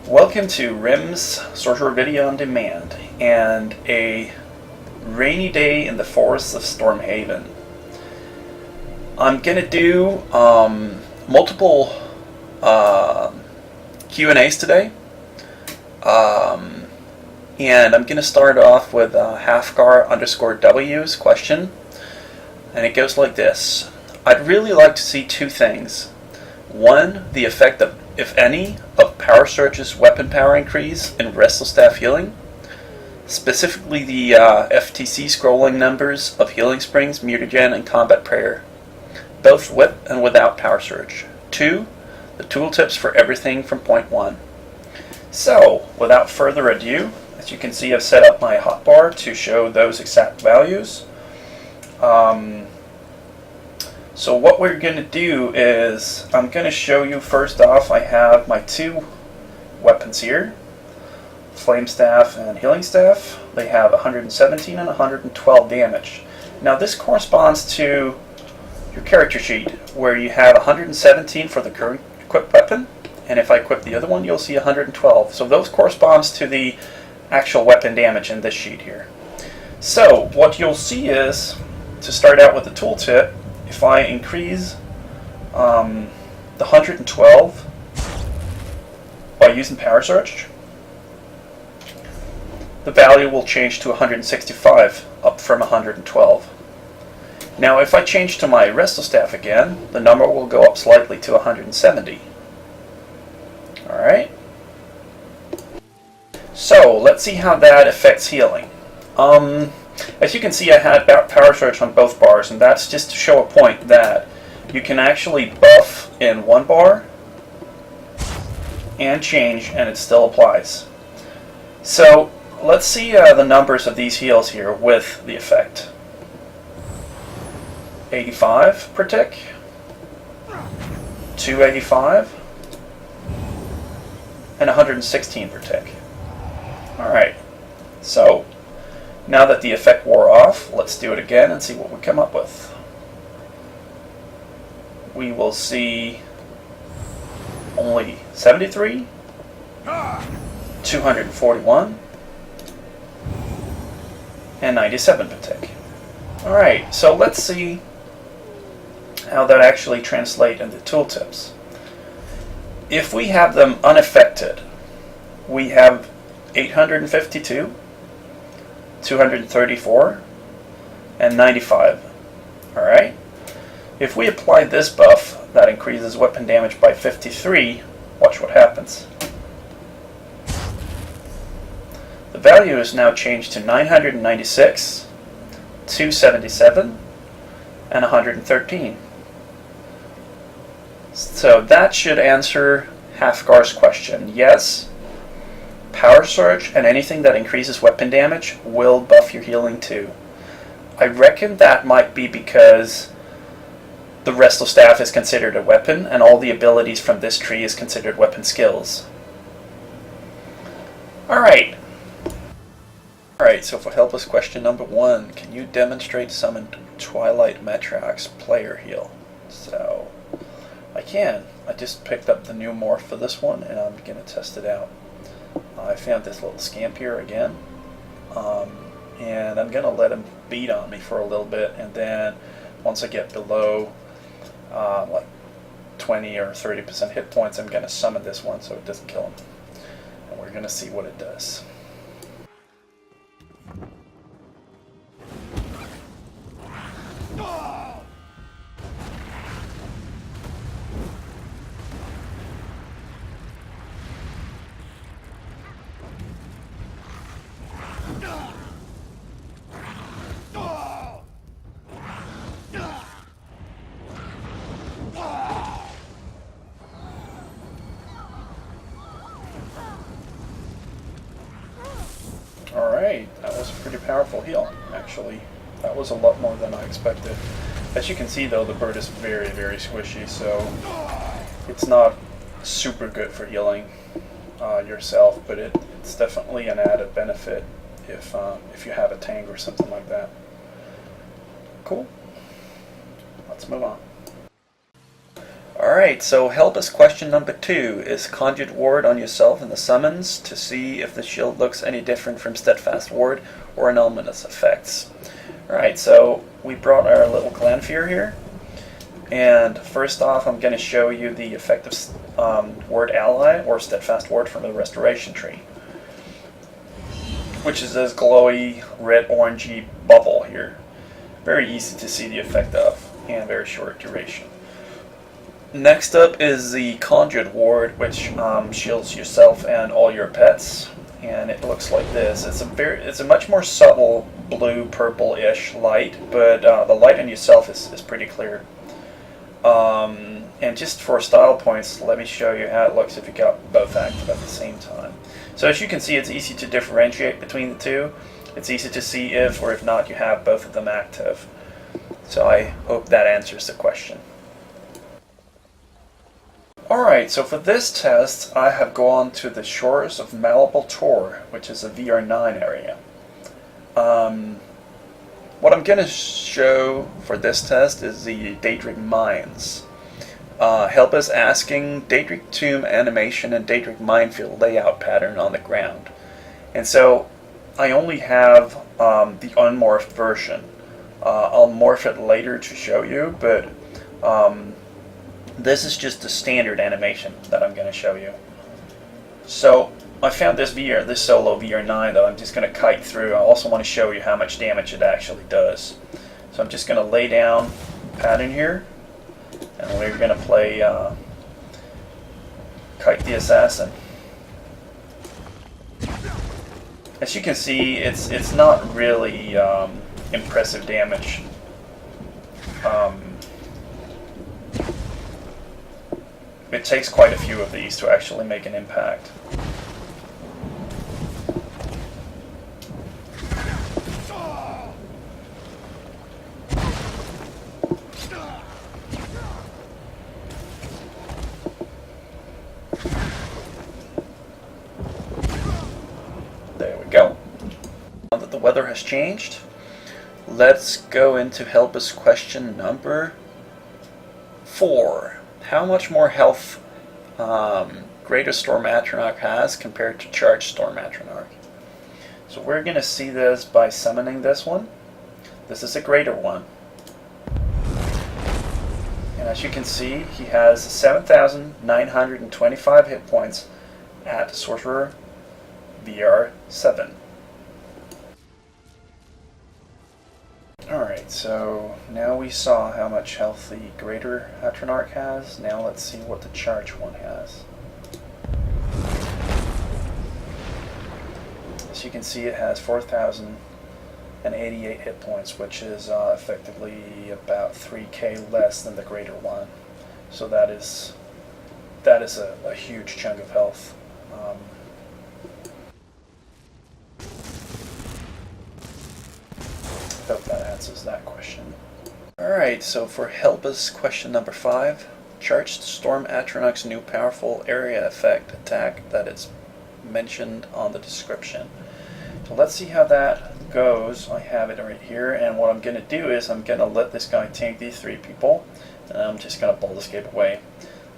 Welcome to Rim's Sorcerer Video on Demand and a rainy day in the forests of Stormhaven. I'm gonna do multiple Q&As today, and I'm gonna start off with Halfgar_W's question, and it goes like this. I'd really like to see two things. One, the effect of, if any, of Power Surge's weapon power increase in Wrestle Staff healing, specifically the FTC scrolling numbers of Healing Springs, Mutagen, and Combat Prayer, both with and without Power Surge. Two, the tooltips for everything from point one. So, without further ado, as you can see, I've set up my hotbar to show those exact values. So what we're going to do is, I'm going to show you first off, I have my two weapons here, Flame Staff and Healing Staff. They have 117 and 112 damage. Now this corresponds to your character sheet, where you have 117 for the current equipped weapon, and if I equip the other one, you'll see 112. So those corresponds to the actual weapon damage in this sheet here. So what you'll see is, to start out with the tooltip, if I increase the 112 by using Power Surge, the value will change to 165, up from 112. Now if I change to my Wrestle Staff again, the number will go up slightly to 170. Alright? So, let's see how that affects healing. As you can see, I had Power Surge on both bars, and that's just to show a point that you can actually buff in one bar and change, and it still applies. So, let's see the numbers of these heals here with the effect. 85 per tick, 285, and 116 per tick. Alright, so now that the effect wore off, let's do it again and see what we come up with. We will see only 73, 241, and 97 per tick. Alright, so let's see how that actually translates into tooltips. If we have them unaffected, we have 852, 234, and 95. Alright? If we apply this buff that increases weapon damage by 53, watch what happens. The value is now changed to 996, 277, and 113. So that should answer Halfgar's question. Yes, Power Surge and anything that increases weapon damage will buff your healing too. I reckon that might be because the Wrestle Staff is considered a weapon and all the abilities from this tree is considered weapon skills. Alright, so for helpless question number 1, can you demonstrate summon Twilight Metrox player heal? So, I can. I just picked up the new morph for this one and I'm going to test it out. I found this little scamp here again, and I'm going to let him beat on me for a little bit, and then once I get below like 20 or 30% hit points, I'm going to summon this one so it doesn't kill him, and we're going to see what it does. Alright, that was a pretty powerful heal, actually. That was a lot more than I expected. As you can see though, the bird is very, very squishy, so it's not super good for healing yourself, but it's definitely an added benefit if you have a tank or something like that. Cool. Let's move on. Alright, so help us question number 2. Is Conjured Ward on yourself in the summons to see if the shield looks any different from Steadfast Ward or anomalous effects. Alright, so we brought our little Glanfear here. And first off, I'm going to show you the effective Ward Ally or Steadfast Ward from the Restoration Tree, which is this glowy red-orangey bubble here. Very easy to see the effect of, and very short duration. Next up is the Conjured Ward, which shields yourself and all your pets, and it looks like this. It's a much more subtle blue purple-ish light, but the light on yourself is pretty clear. And just for style points, let me show you how it looks if you got both active at the same time. So as you can see, it's easy to differentiate between the two. It's easy to see if or if not you have both of them active. So I hope that answers the question. Alright, so for this test, I have gone to the shores of Malleable Tor, which is a VR9 area. What I'm going to show for this test is the Daedric Mines. Help us asking Daedric Tomb animation and Daedric Minefield layout pattern on the ground. And so I only have the unmorphed version. I'll morph it later to show you, but this is just the standard animation that I'm going to show you. So I found this solo VR9 that I'm just going to kite through. I also want to show you how much damage it actually does. So I'm just going to lay down pattern here, and we're going to play Kite the Assassin. As you can see, it's not really impressive damage. It takes quite a few of these to actually make an impact. There we go. Now that the weather has changed, let's go into help us question number 4. How much more health Greater Storm Atronach has compared to Charged Storm Atronach? So we're going to see this by summoning this one. This is a greater one. And as you can see, he has 7,925 hit points at Sorcerer VR 7. Alright, so now we saw how much health the Greater Atronach has. Now let's see what the Charge one has. As you can see, it has 4,088 hit points, which is effectively about 3k less than the Greater one. So that is a huge chunk of health. Hope that answers that question. Alright, so for help us question number 5, Charged Storm Atronach's new powerful area effect attack that is mentioned on the description. So let's see how that goes. I have it right here, and what I'm going to do is I'm going to let this guy tank these 3 people, and I'm just going to bolt escape away.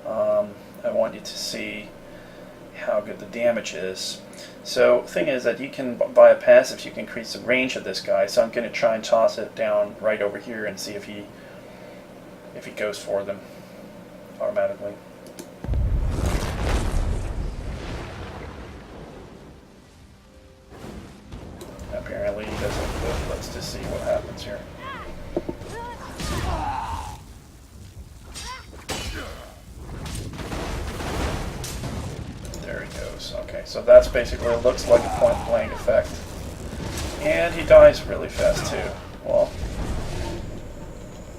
I want you to see how good the damage is. So the thing is that you can, via passives, you can increase the range of this guy. So I'm going to try and toss it down right over here and see if he goes for them automatically. Apparently he doesn't. But let's just see what happens here. There he goes. Okay, so that's basically what it looks like, a point-blank effect. And he dies really fast too. Well,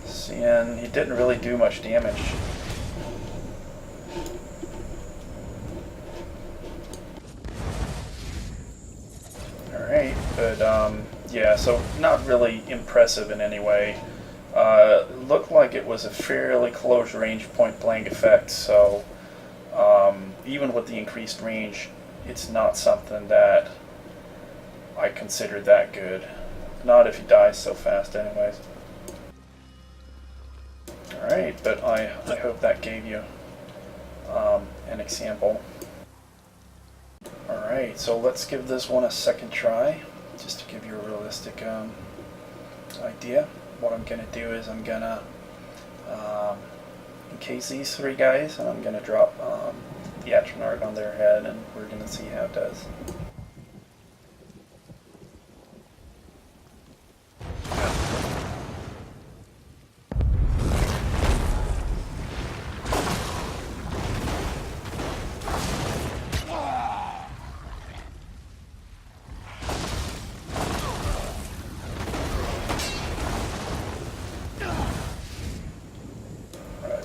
seeing he didn't really do much damage. Alright, but yeah, so not really impressive in any way. It looked like it was a fairly close range point-blank effect, so even with the increased range, it's not something that I consider that good. Not if he dies so fast anyways. Alright, but I hope that gave you an example. Alright, so let's give this one a second try, just to give you a realistic idea. What I'm going to do is I'm going to encase these three guys, and I'm going to drop the Atronach on their head, and we're going to see how it does.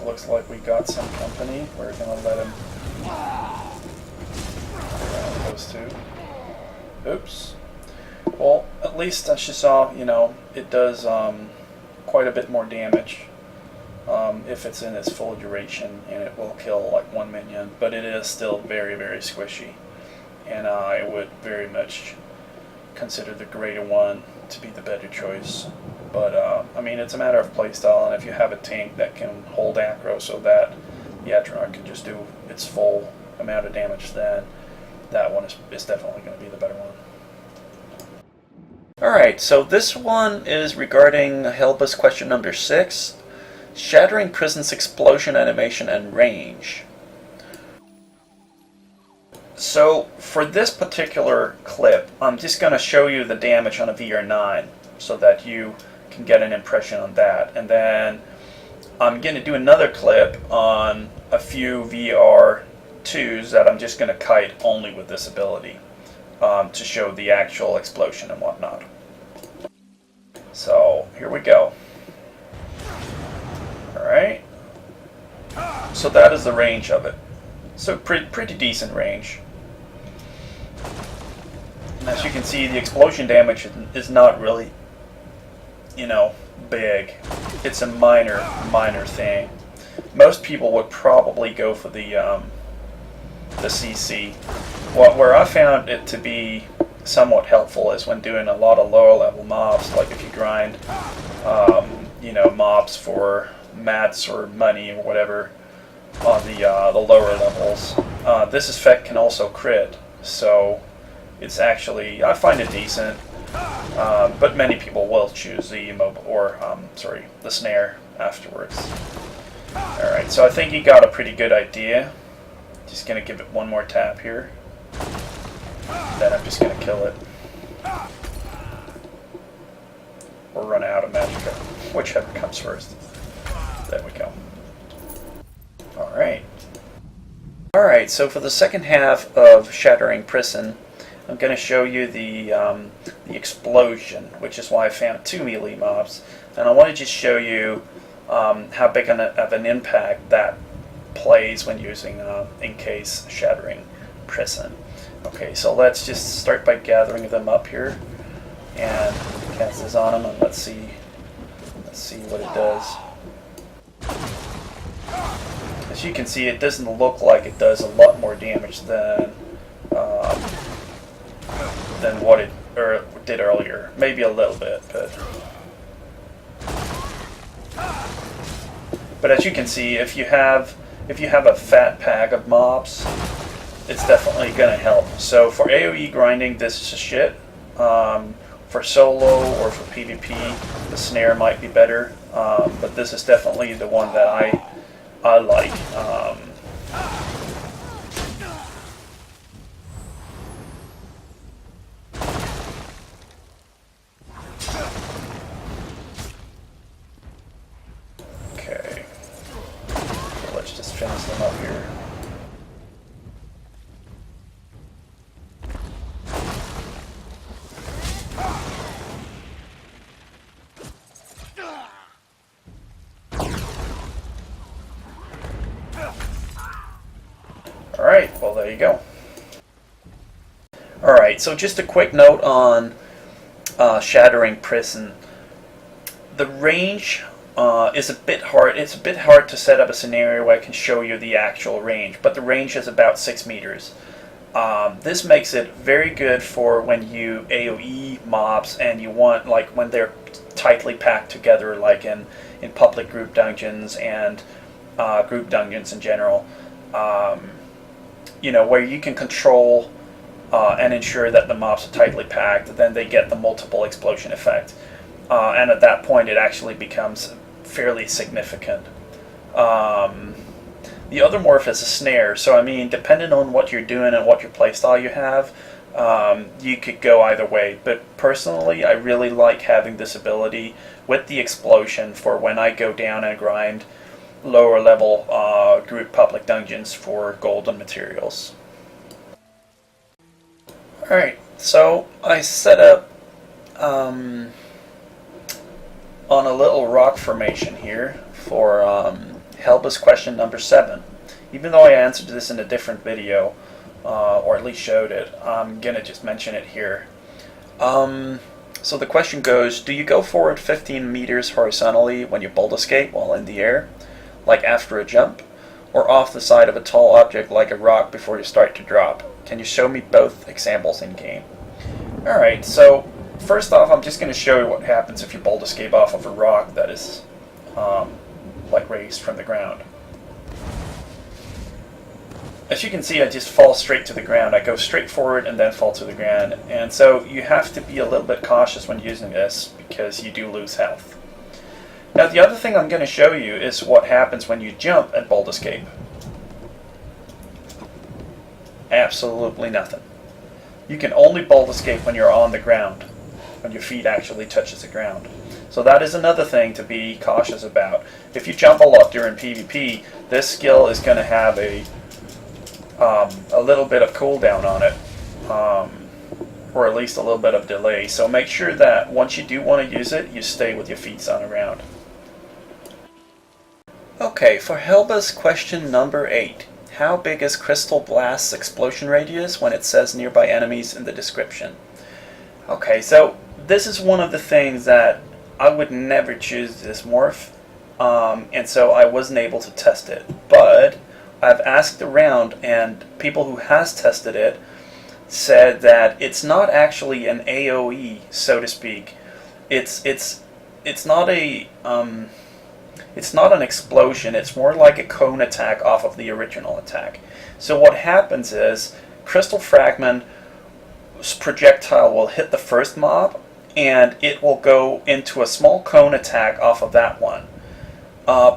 Looks like we got some company. We're gonna let him around those two. Oops. Well, at least as you saw, you know, it does quite a bit more damage if it's in its full duration, and it will kill like one minion. But it is still very, very squishy, and I would very much consider the greater one to be the better choice. But I mean, it's a matter of playstyle, and if you have a tank that can hold aggro so that the Atronach can just do its full amount of damage, then that one is definitely going to be the better one. Alright, so this one is regarding Helba's question number 6, Shattering Prison's explosion animation and range. So for this particular clip, I'm just going to show you the damage on a VR9 so that you can get an impression on that, and then I'm going to do another clip on a few VR2s that I'm just going to kite only with this ability to show the actual explosion and whatnot. So here we go. Alright, so that is the range of it. So pretty decent range. And as you can see, the explosion damage is not really, you know, big. It's a minor thing. Most people would probably go for the CC. Where I found it to be somewhat helpful is when doing a lot of lower level mobs, like if you grind, you know, mobs for mats or money or whatever on the lower levels. This effect can also crit, so it's actually, I find it decent. But many people will choose the immobile, or the snare afterwards. Alright, so I think you got a pretty good idea. Just gonna give it one more tap here. Then I'm just gonna kill it. Or run out of magicka, whichever comes first. There we go. Alright. Alright, so for the second half of Shattering Prison, I'm going to show you the explosion, which is why I found 2 melee mobs. And I want to just show you how big of an impact that plays when using Encase Shattering Prison. Okay, so let's just start by gathering them up here and cast this on them, and let's see what it does. As you can see, it doesn't look like it does a lot more damage than what it did earlier. Maybe a little bit, but as you can see, if you have a fat pack of mobs, it's definitely going to help. So for AoE grinding, this is a shit. For solo or for PvP, the snare might be better, but this is definitely the one that I like. Okay, so let's just finish them up here. Alright, well there you go. Alright, so just a quick note on Shattering Prison. The range is a bit hard. It's a bit hard to set up a scenario where I can show you the actual range, but the range is about 6 meters. This makes it very good for when you AoE mobs and you want, like when they're tightly packed together, like in public group dungeons and group dungeons in general. Where you can control and ensure that the mobs are tightly packed, then they get the multiple explosion effect. And at that point, it actually becomes fairly significant. The other morph is a snare, so I mean, depending on what you're doing and what your playstyle you have, you could go either way. But personally, I really like having this ability with the explosion for when I go down and grind lower level group public dungeons for golden materials. Alright, so I set up on a little rock formation here for Helba's question number 7. Even though I answered this in a different video, or at least showed it, I'm going to just mention it here. So the question goes, do you go forward 15 meters horizontally when you bolt escape while in the air, like after a jump, or off the side of a tall object like a rock before you start to drop? Can you show me both examples in game? Alright, so first off, I'm just going to show you what happens if you bolt escape off of a rock that is like raised from the ground. As you can see, I just fall straight to the ground. I go straight forward and then fall to the ground. And so you have to be a little bit cautious when using this because you do lose health. Now the other thing I'm going to show you is what happens when you jump and bolt escape. Absolutely nothing. You can only bolt escape when you're on the ground, when your feet actually touches the ground. So that is another thing to be cautious about. If you jump a lot during PvP, this skill is going to have a little bit of cooldown on it, or at least a little bit of delay. So make sure that once you do want to use it, you stay with your feet on the ground. Okay, for Helba's question number 8. How big is Crystal Blast's explosion radius when it says nearby enemies in the description? Okay, so this is one of the things that I would never choose this morph, and so I wasn't able to test it. But I've asked around, and people who has tested it said that it's not actually an AoE, so to speak. It's not a it's not an explosion. It's more like a cone attack off of the original attack. So what happens is Crystal Fragment's projectile will hit the first mob, and it will go into a small cone attack off of that one.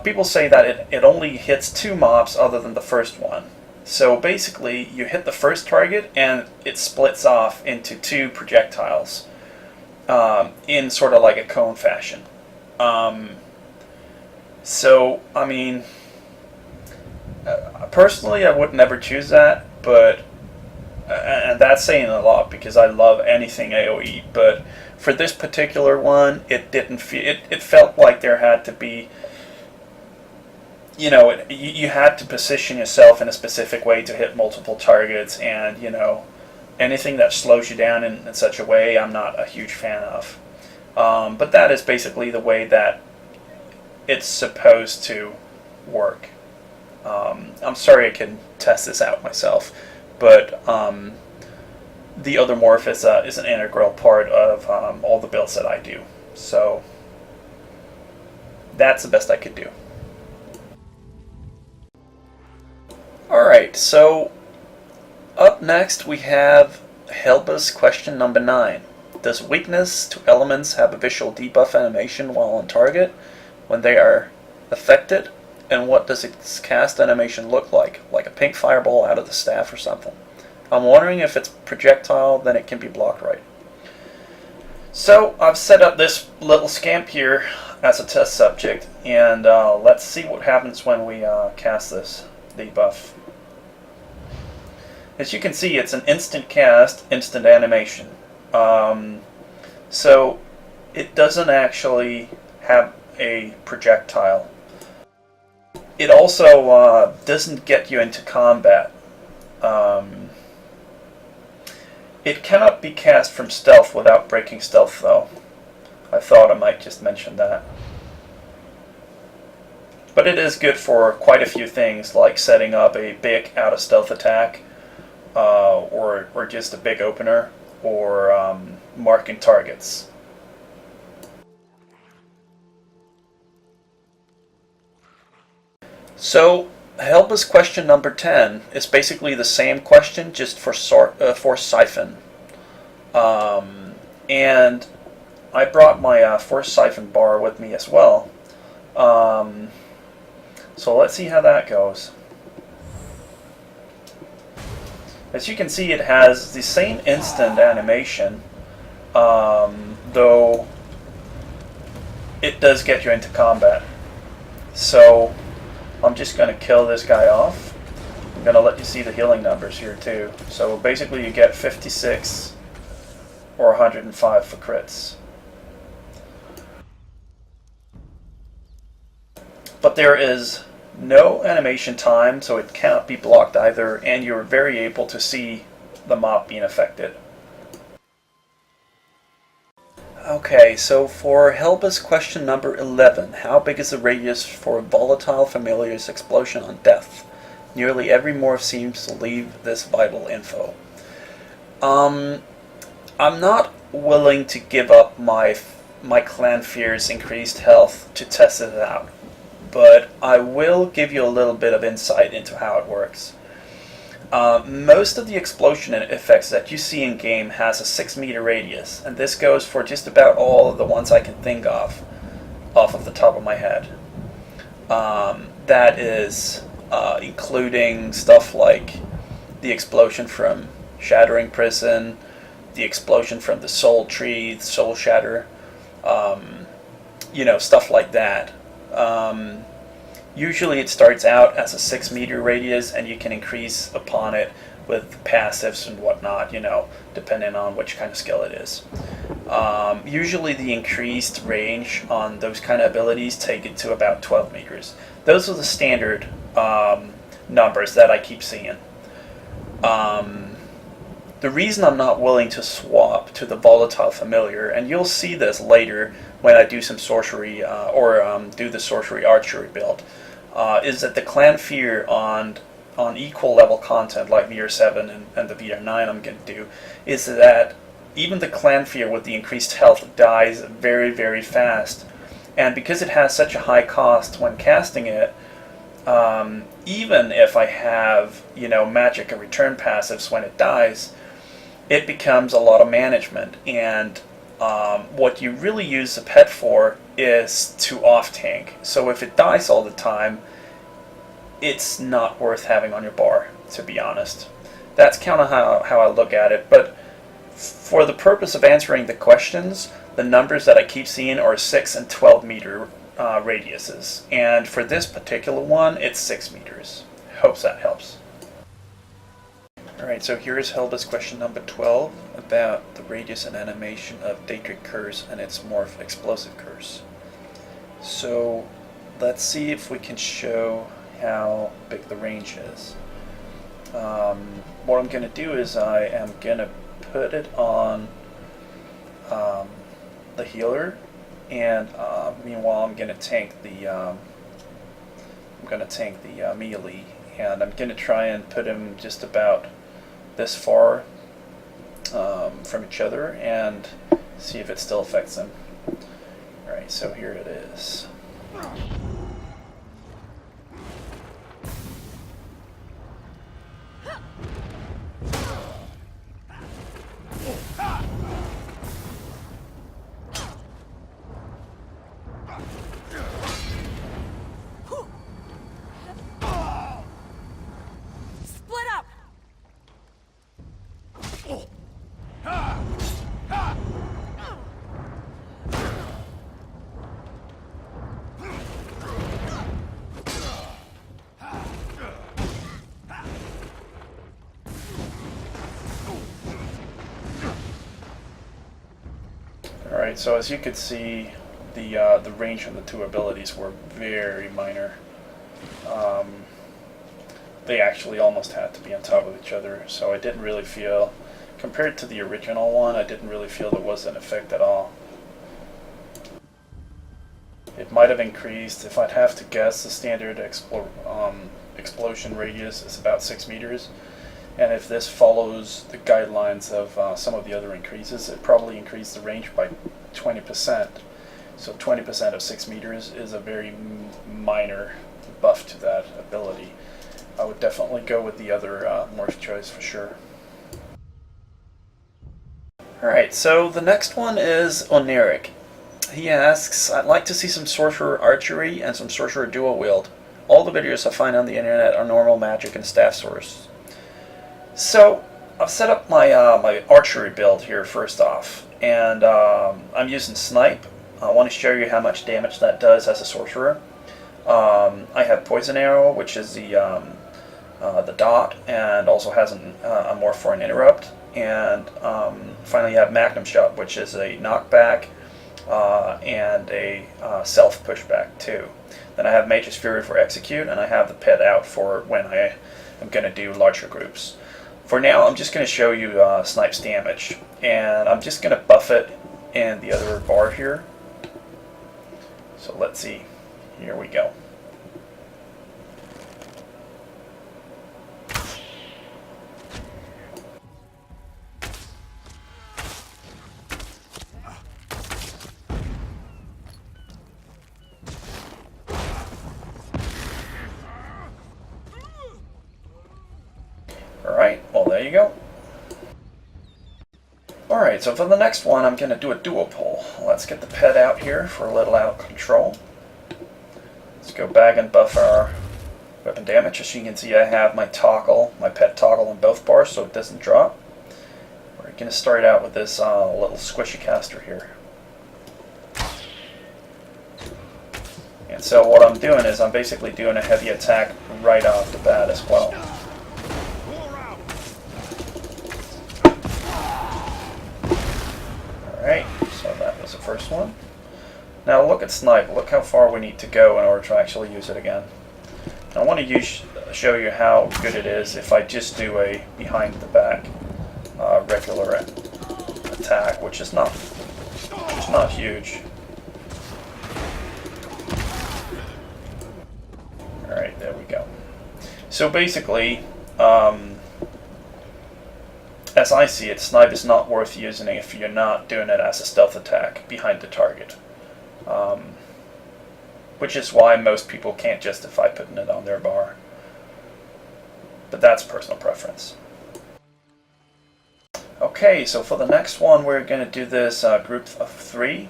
People say that it only hits 2 mobs other than the first one. So basically, you hit the first target and it splits off into 2 projectiles in sort of like a cone fashion. So, I mean, personally, I would never choose that, but and that's saying a lot because I love anything AoE. But for this particular one, it didn't feel. It felt like there had to be. You had to position yourself in a specific way to hit multiple targets, and anything that slows you down in such a way, I'm not a huge fan of. But that is basically the way that it's supposed to work. I'm sorry I couldn't test this out myself, but the other morph is an integral part of all the builds that I do. So that's the best I could do. Alright, so up next we have Helba's question number 9. Does weakness to elements have a visual debuff animation while on target when they are affected? And what does its cast animation look like? Like a pink fireball out of the staff or something? I'm wondering if it's projectile, then it can be blocked right. So I've set up this little scamp here as a test subject, and let's see what happens when we cast this debuff. As you can see, it's an instant cast, instant animation. So it doesn't actually have a projectile. It also doesn't get you into combat. It cannot be cast from stealth without breaking stealth, though. I thought I might just mention that. But it is good for quite a few things, like setting up a big out-of-stealth attack, or just a big opener, or marking targets. So help us question number 10 is basically the same question, just for siphon. And I brought my first siphon bar with me as well. So let's see how that goes. As you can see, it has the same instant animation, though it does get you into combat. So I'm just going to kill this guy off. I'm going to let you see the healing numbers here too. So basically you get 56 or 105 for crits. But there is no animation time, so it cannot be blocked either, and you're very able to see the mob being affected. Okay, so for Helba's question number 11, how big is the radius for a volatile familiar's explosion on death? Nearly every morph seems to leave this vital info. I'm not willing to give up my clan fear's increased health to test it out, but I will give you a little bit of insight into how it works. Most of the explosion effects that you see in game has a 6-meter radius, and this goes for just about all of the ones I can think of off of the top of my head. That is including stuff like the explosion from Shattering Prison, the explosion from the Soul Tree, the Soul Shatter, stuff like that. Usually it starts out as a 6-meter radius, and you can increase upon it with passives and whatnot, depending on which kind of skill it is. Usually the increased range on those kind of abilities take it to about 12 meters. Those are the standard numbers that I keep seeing. The reason I'm not willing to swap to the volatile familiar, and you'll see this later when I do some sorcery or do the sorcery archery build, is that the clan fear on equal level content like VR7 and the VR9 I'm going to do, is that even the clan fear with the increased health dies very, very fast. And because it has such a high cost when casting it, even if I have magic and return passives when it dies, it becomes a lot of management. And what you really use the pet for is to off-tank. So if it dies all the time, it's not worth having on your bar, to be honest. That's kind of how I look at it. But for the purpose of answering the questions, the numbers that I keep seeing are 6 and 12 meter radiuses. And for this particular one, it's 6 meters. Hopes that helps. Alright, so here's Helba's question number 12 about the radius and animation of Daedric Curse and its Morph Explosive Curse. So let's see if we can show how big the range is. What I'm going to do is I am going to put it on the healer, and meanwhile I'm going to tank the melee, and I'm going to try and put him just about this far from each other and see if it still affects them. Alright, so here it is. Alright, so as you could see, the range of the two abilities were very minor. They actually almost had to be on top of each other, so I didn't really feel, compared to the original one, I didn't really feel there was an effect at all. It might have increased. If I'd have to guess, the standard explosion radius is about 6 meters. And if this follows the guidelines of some of the other increases, it probably increased the range by 20%. So 20% of 6 meters is a very minor buff to that ability. I would definitely go with the other morph choice for sure. Alright, so the next one is Oniric. He asks, I'd like to see some Sorcerer archery and some Sorcerer dual wield. All the videos I find on the internet are normal magic and staff source. So, I've set up my my archery build here first off, and I'm using Snipe. I want to show you how much damage that does as a Sorcerer. I have Poison Arrow, which is the dot, and also has a morph for an interrupt. And finally you have Magnum Shot, which is a knockback and a self pushback too. Then I have Mage's Fury for execute, and I have the pet out for when I am going to do larger groups. For now, I'm just going to show you Snipe's damage, and I'm just going to buff it in the other bar here. So let's see. Here we go. Alright, well there you go. Alright, so for the next one I'm going to do a dual pull. Let's get the pet out here for a little out of control. Let's go back and buff our weapon damage. As you can see, I have my toggle, my pet toggle in both bars so it doesn't drop. We're going to start out with this little squishy caster here. And so what I'm doing is I'm basically doing a heavy attack right off the bat as well. Alright, so that was the first one. Now look at Snipe. Look how far we need to go in order to actually use it again. I want to show you how good it is if I just do a behind the back regular attack, which is not huge. Alright, there we go. So basically, as I see it, Snipe is not worth using if you're not doing it as a stealth attack behind the target. Which is why most people can't justify putting it on their bar. But that's personal preference. Okay, so for the next one we're going to do this group of 3.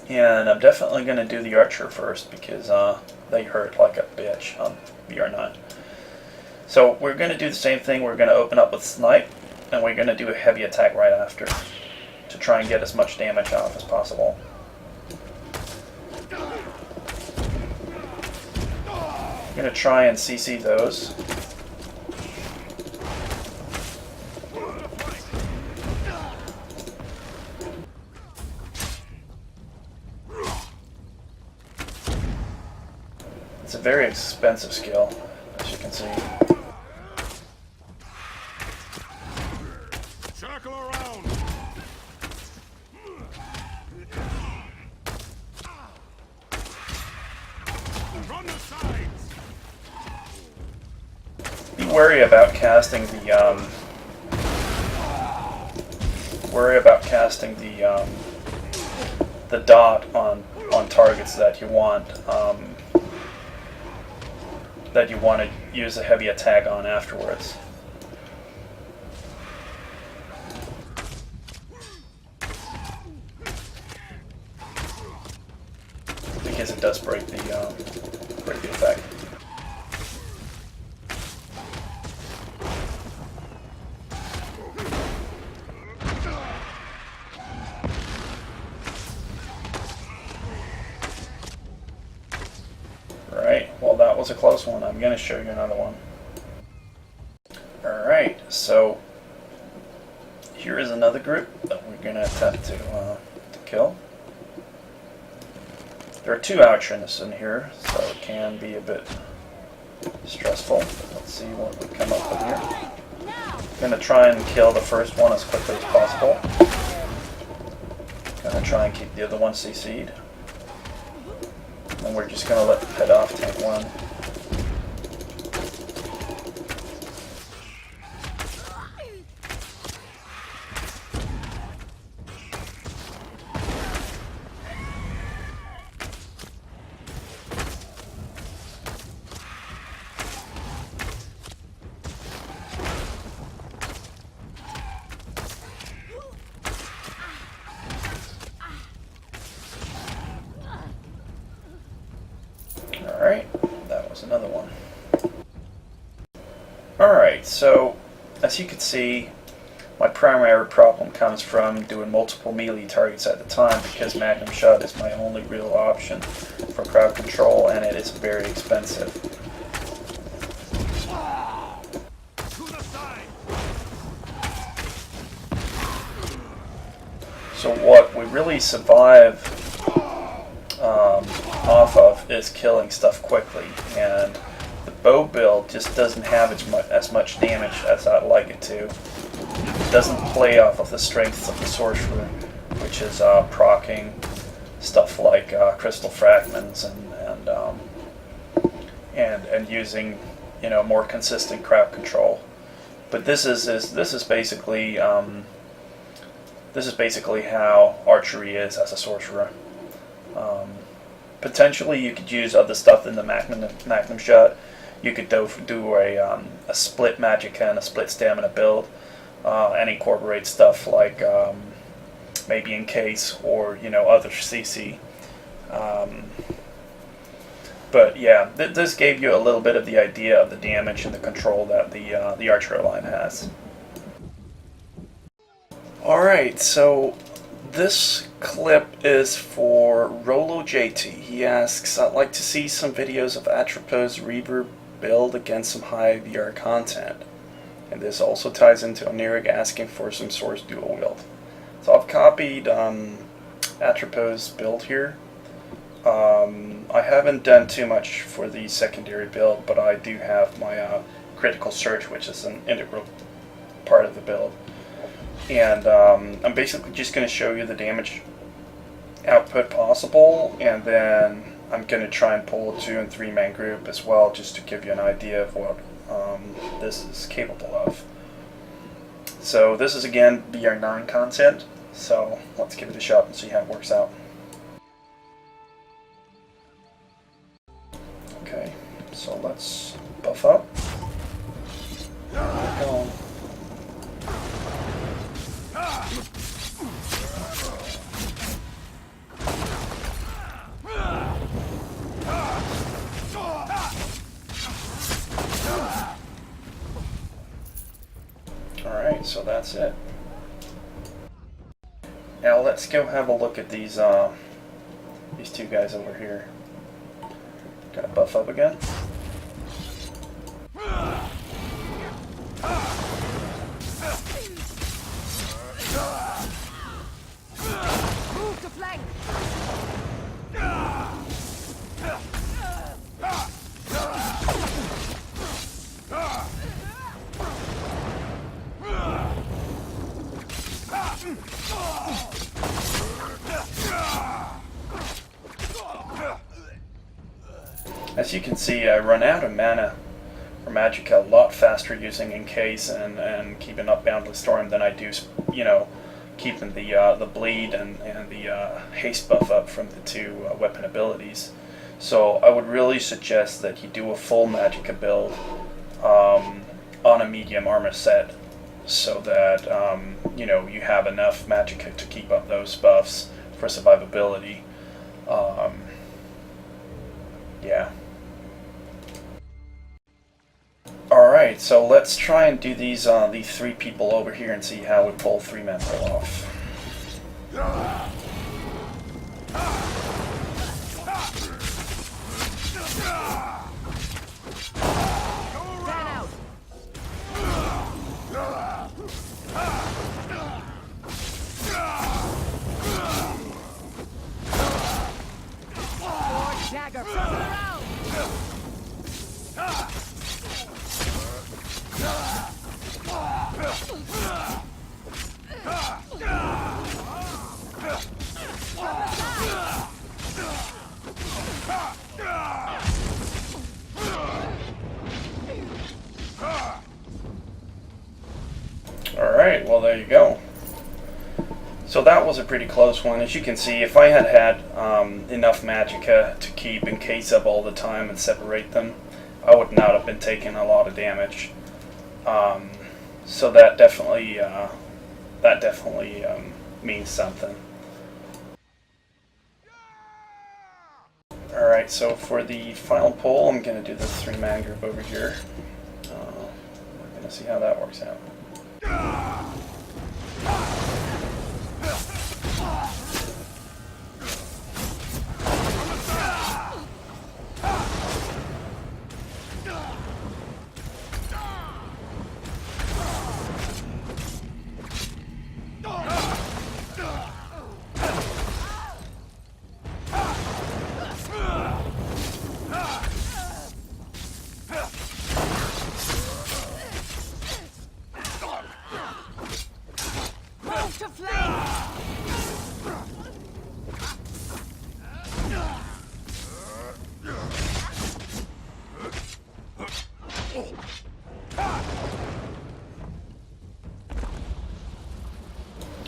And I'm definitely going to do the archer first because they hurt like a bitch on VR9. So we're going to do the same thing. We're going to open up with Snipe. And we're going to do a heavy attack right after to try and get as much damage off as possible. I'm going to try and CC those. It's a very expensive skill, as you can see. Circle around. From the sides. Be wary about casting the dot on targets that you want to use a heavy attack on afterwards. Because it does break the effect. Alright, well that was a close one. I'm going to show you another one. Alright, so here is another group that we're going to attempt to kill. There are 2 Outrins in here, so it can be a bit stressful. But let's see what we come up with here. I'm going to try and kill the first one as quickly as possible. Going to try and keep the other one CC'd. And we're just going to let the pet off tank one. as you can see, my primary problem comes from doing multiple melee targets at a time, because Magnum Shot is my only real option for crowd control, and it is very expensive. To the side. So what we really survive off of is killing stuff quickly, and the bow build just doesn't have as much damage as I'd like it to. It doesn't play off of the strengths of the Sorcerer, which is proccing stuff like crystal fragments and using, you know, more consistent crowd control. But this is basically how archery is as a Sorcerer. Potentially, you could use other stuff in the Magnum Shot. You could do a split magicka and a split stamina build, and incorporate stuff like maybe Encase or, you know, other CC. But yeah, this gave you a little bit of the idea of the damage and the control that the archer line has. All right, so this clip is for Rolo JT. He asks, I'd like to see some videos of Atropos Reaver build against some high VR content. And this also ties into Oniric asking for some Source dual wield. So I've copied Atropos build here. I haven't done too much for the secondary build, but I do have my critical search, which is an integral part of the build. And I'm basically just going to show you the damage output possible, and then I'm going to try and pull a 2- and 3-man group as well, just to give you an idea of what this is capable of. So this is again VR9 content, so let's give it a shot and see how it works out. Okay, so let's buff up. There we go. Alright, so that's it. Now let's go have a look at these two guys over here. Gotta buff up again. Move to flank. As you can see, I run out of mana for Magicka a lot faster using Encase and keeping up Boundless Storm than I do, you know, keeping the bleed and the haste buff up from the two weapon abilities. So I would really suggest that you do a full Magicka build on a medium armor set, so that you know, you have enough Magicka to keep up those buffs for survivability. Yeah. Alright, so let's try and do these 3 people over here and see how we pull 3-man pull off. Dagger, circle around. Alright, well there you go. So that was a pretty close one. As you can see, if I had enough Magicka to keep Encase up all the time and separate them, I would not have been taking a lot of damage. So that definitely means something. Alright, so for the final pull, I'm going to do the 3-man group over here. We're going to see how that works out. Move to flank!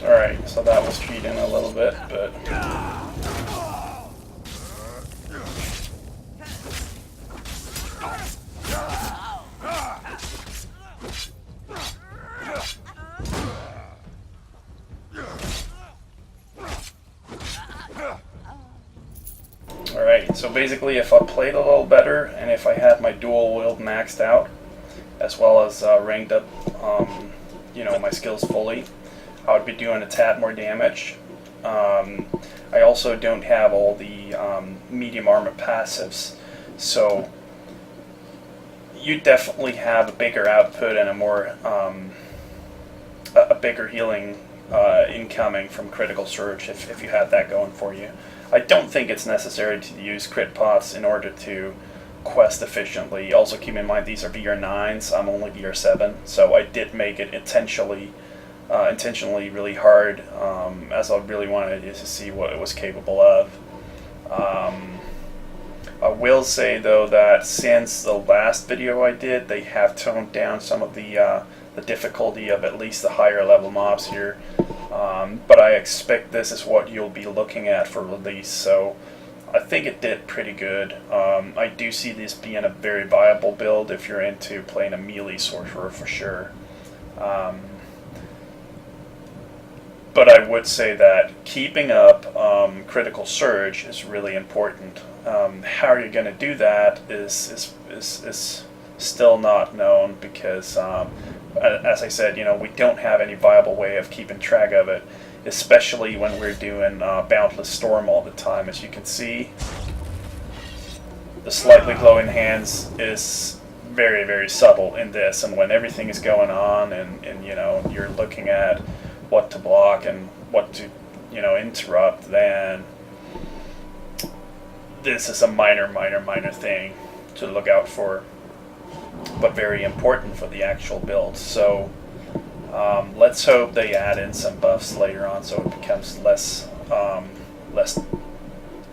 Alright, so that was cheating a little bit, but... Alright, so basically if I played a little better, and if I had my dual wield maxed out, as well as ranked up, you know, my skills fully, I would be doing a tad more damage. I also don't have all the medium armor passives, so you definitely have a bigger output and a more a bigger healing incoming from critical surge if you had that going for you. I don't think it's necessary to use crit pots in order to quest efficiently. Also keep in mind these are VR 9s, I'm only VR 7, so I did make it intentionally really hard, as I really wanted to see what it was capable of. I will say though that since the last video I did, they have toned down some of the difficulty of at least the higher level mobs here, but I expect this is what you'll be looking at for release, so I think it did pretty good. I do see this being a very viable build if you're into playing a melee sorcerer for sure. But I would say that keeping up critical surge is really important. How you're going to do that is still not known because, as I said, you know, we don't have any viable way of keeping track of it, especially when we're doing Boundless Storm all the time. As you can see, the slightly glowing hands is very, very subtle in this, and when everything is going on and you know, you're looking at what to block and what to, you know, interrupt, then this is a minor thing to look out for, but very important for the actual build. So let's hope they add in some buffs later on so it becomes less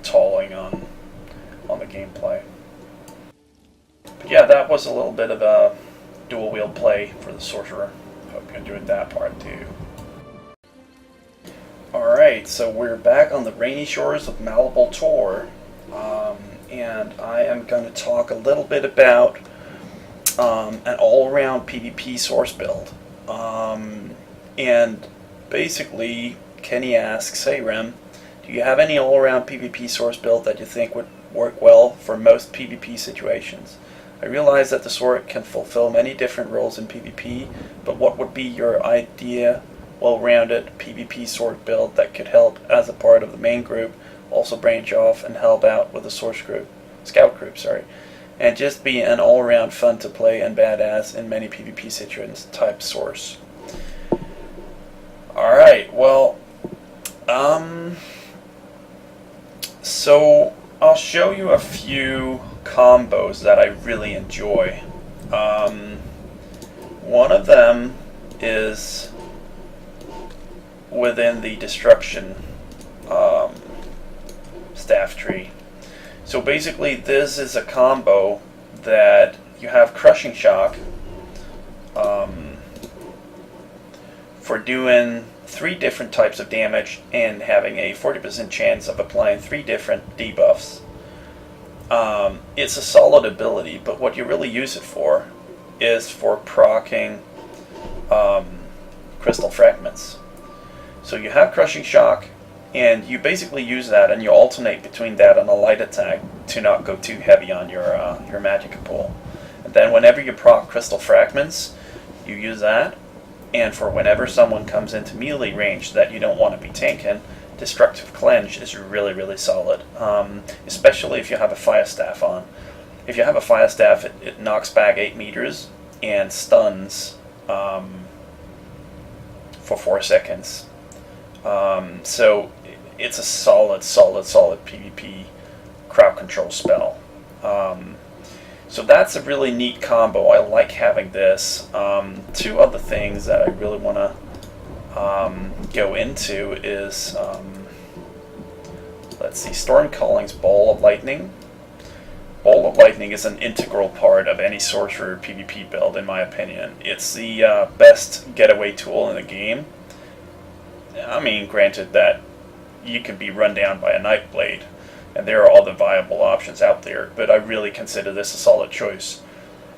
tolling on the gameplay. But yeah, that was a little bit of a dual wield play for the Sorcerer. Hope you enjoyed that part too. Alright, so we're back on the rainy shores of Malleable Tor, and I am going to talk a little bit about an all-around PvP source build. And basically, Kenny asks, hey Rem, do you have any all-around PvP source build that you think would work well for most PvP situations? I realize that the sword can fulfill many different roles in PvP, but what would be your idea well-rounded PvP sword build that could help as a part of the main group, also branch off and help out with the scout group, and just be an all-around fun to play and badass in many PvP situations type source? Alright, well, so I'll show you a few combos that I really enjoy. One of them is within the destruction staff tree. So basically this is a combo that you have crushing shock for doing 3 different types of damage and having a 40% chance of applying 3 different debuffs. It's a solid ability, but what you really use it for is for proccing crystal fragments. So you have crushing shock, and you basically use that, and you alternate between that and a light attack to not go too heavy on your magicka pool. And then whenever you proc crystal fragments, you use that, and for whenever someone comes into melee range that you don't want to be tanking, Destructive Cleanse is really, really solid, especially if you have a Fire Staff on. If you have a Fire Staff, it knocks back 8 meters and stuns for 4 seconds. So it's a solid PvP crowd control spell. So that's a really neat combo. I like having this. 2 other things that I really want to go into is, let's see, Stormcalling's Ball of Lightning. Ball of Lightning is an integral part of any Sorcerer PvP build, in my opinion. It's the best getaway tool in the game. I mean, granted that you can be run down by a Nightblade, and there are other viable options out there, but I really consider this a solid choice.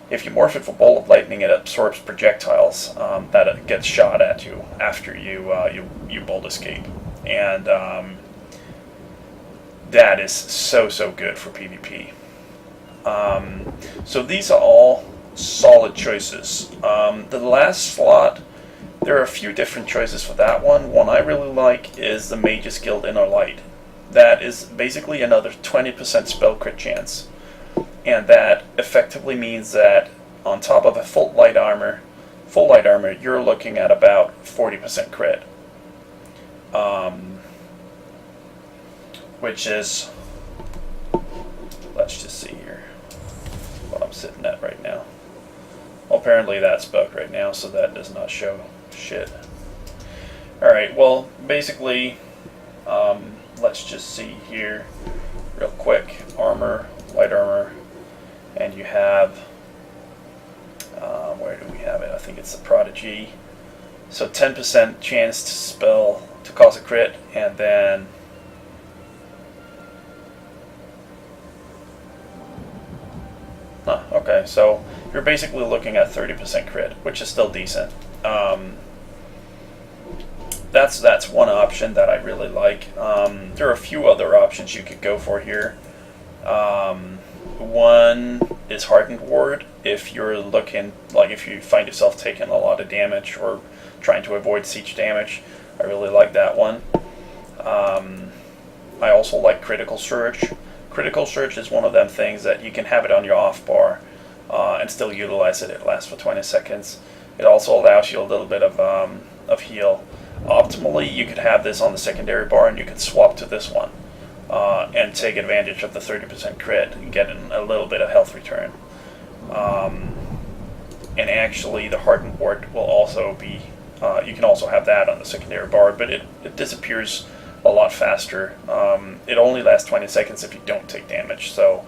If you morph it for Ball of Lightning, it absorbs projectiles that gets shot at you after you bolt escape, and that is so good for PvP. So these are all solid choices. The last slot, there are a few different choices for that one. One I really like is the Mage's Guild Inner Light. That is basically another 20% spell crit chance. And that effectively means that on top of a full light armor, you're looking at about 40% crit. Which is, let's just see here what I'm sitting at right now. Well, apparently that's bugged right now, so that does not show shit. Alright, well, basically, let's just see here real quick. Armor, light armor, and you have, where do we have it? I think it's the Prodigy. So 10% chance to cause a crit, and then okay, so you're basically looking at 30% crit, which is still decent. That's one option that I really like. There are a few other options you could go for here. One is Hardened Ward. If you're looking, like if you find yourself taking a lot of damage or trying to avoid siege damage, I really like that one. I also like Critical Surge. Critical Surge is one of them things that you can have it on your off bar and still utilize it. It lasts for 20 seconds. It also allows you a little bit of heal. Optimally, you could have this on the secondary bar and you could swap to this one and take advantage of the 30% crit and get a little bit of health return. And actually, the Hardened Ward will also be, you can also have that on the secondary bar, but it disappears a lot faster. It only lasts 20 seconds if you don't take damage, so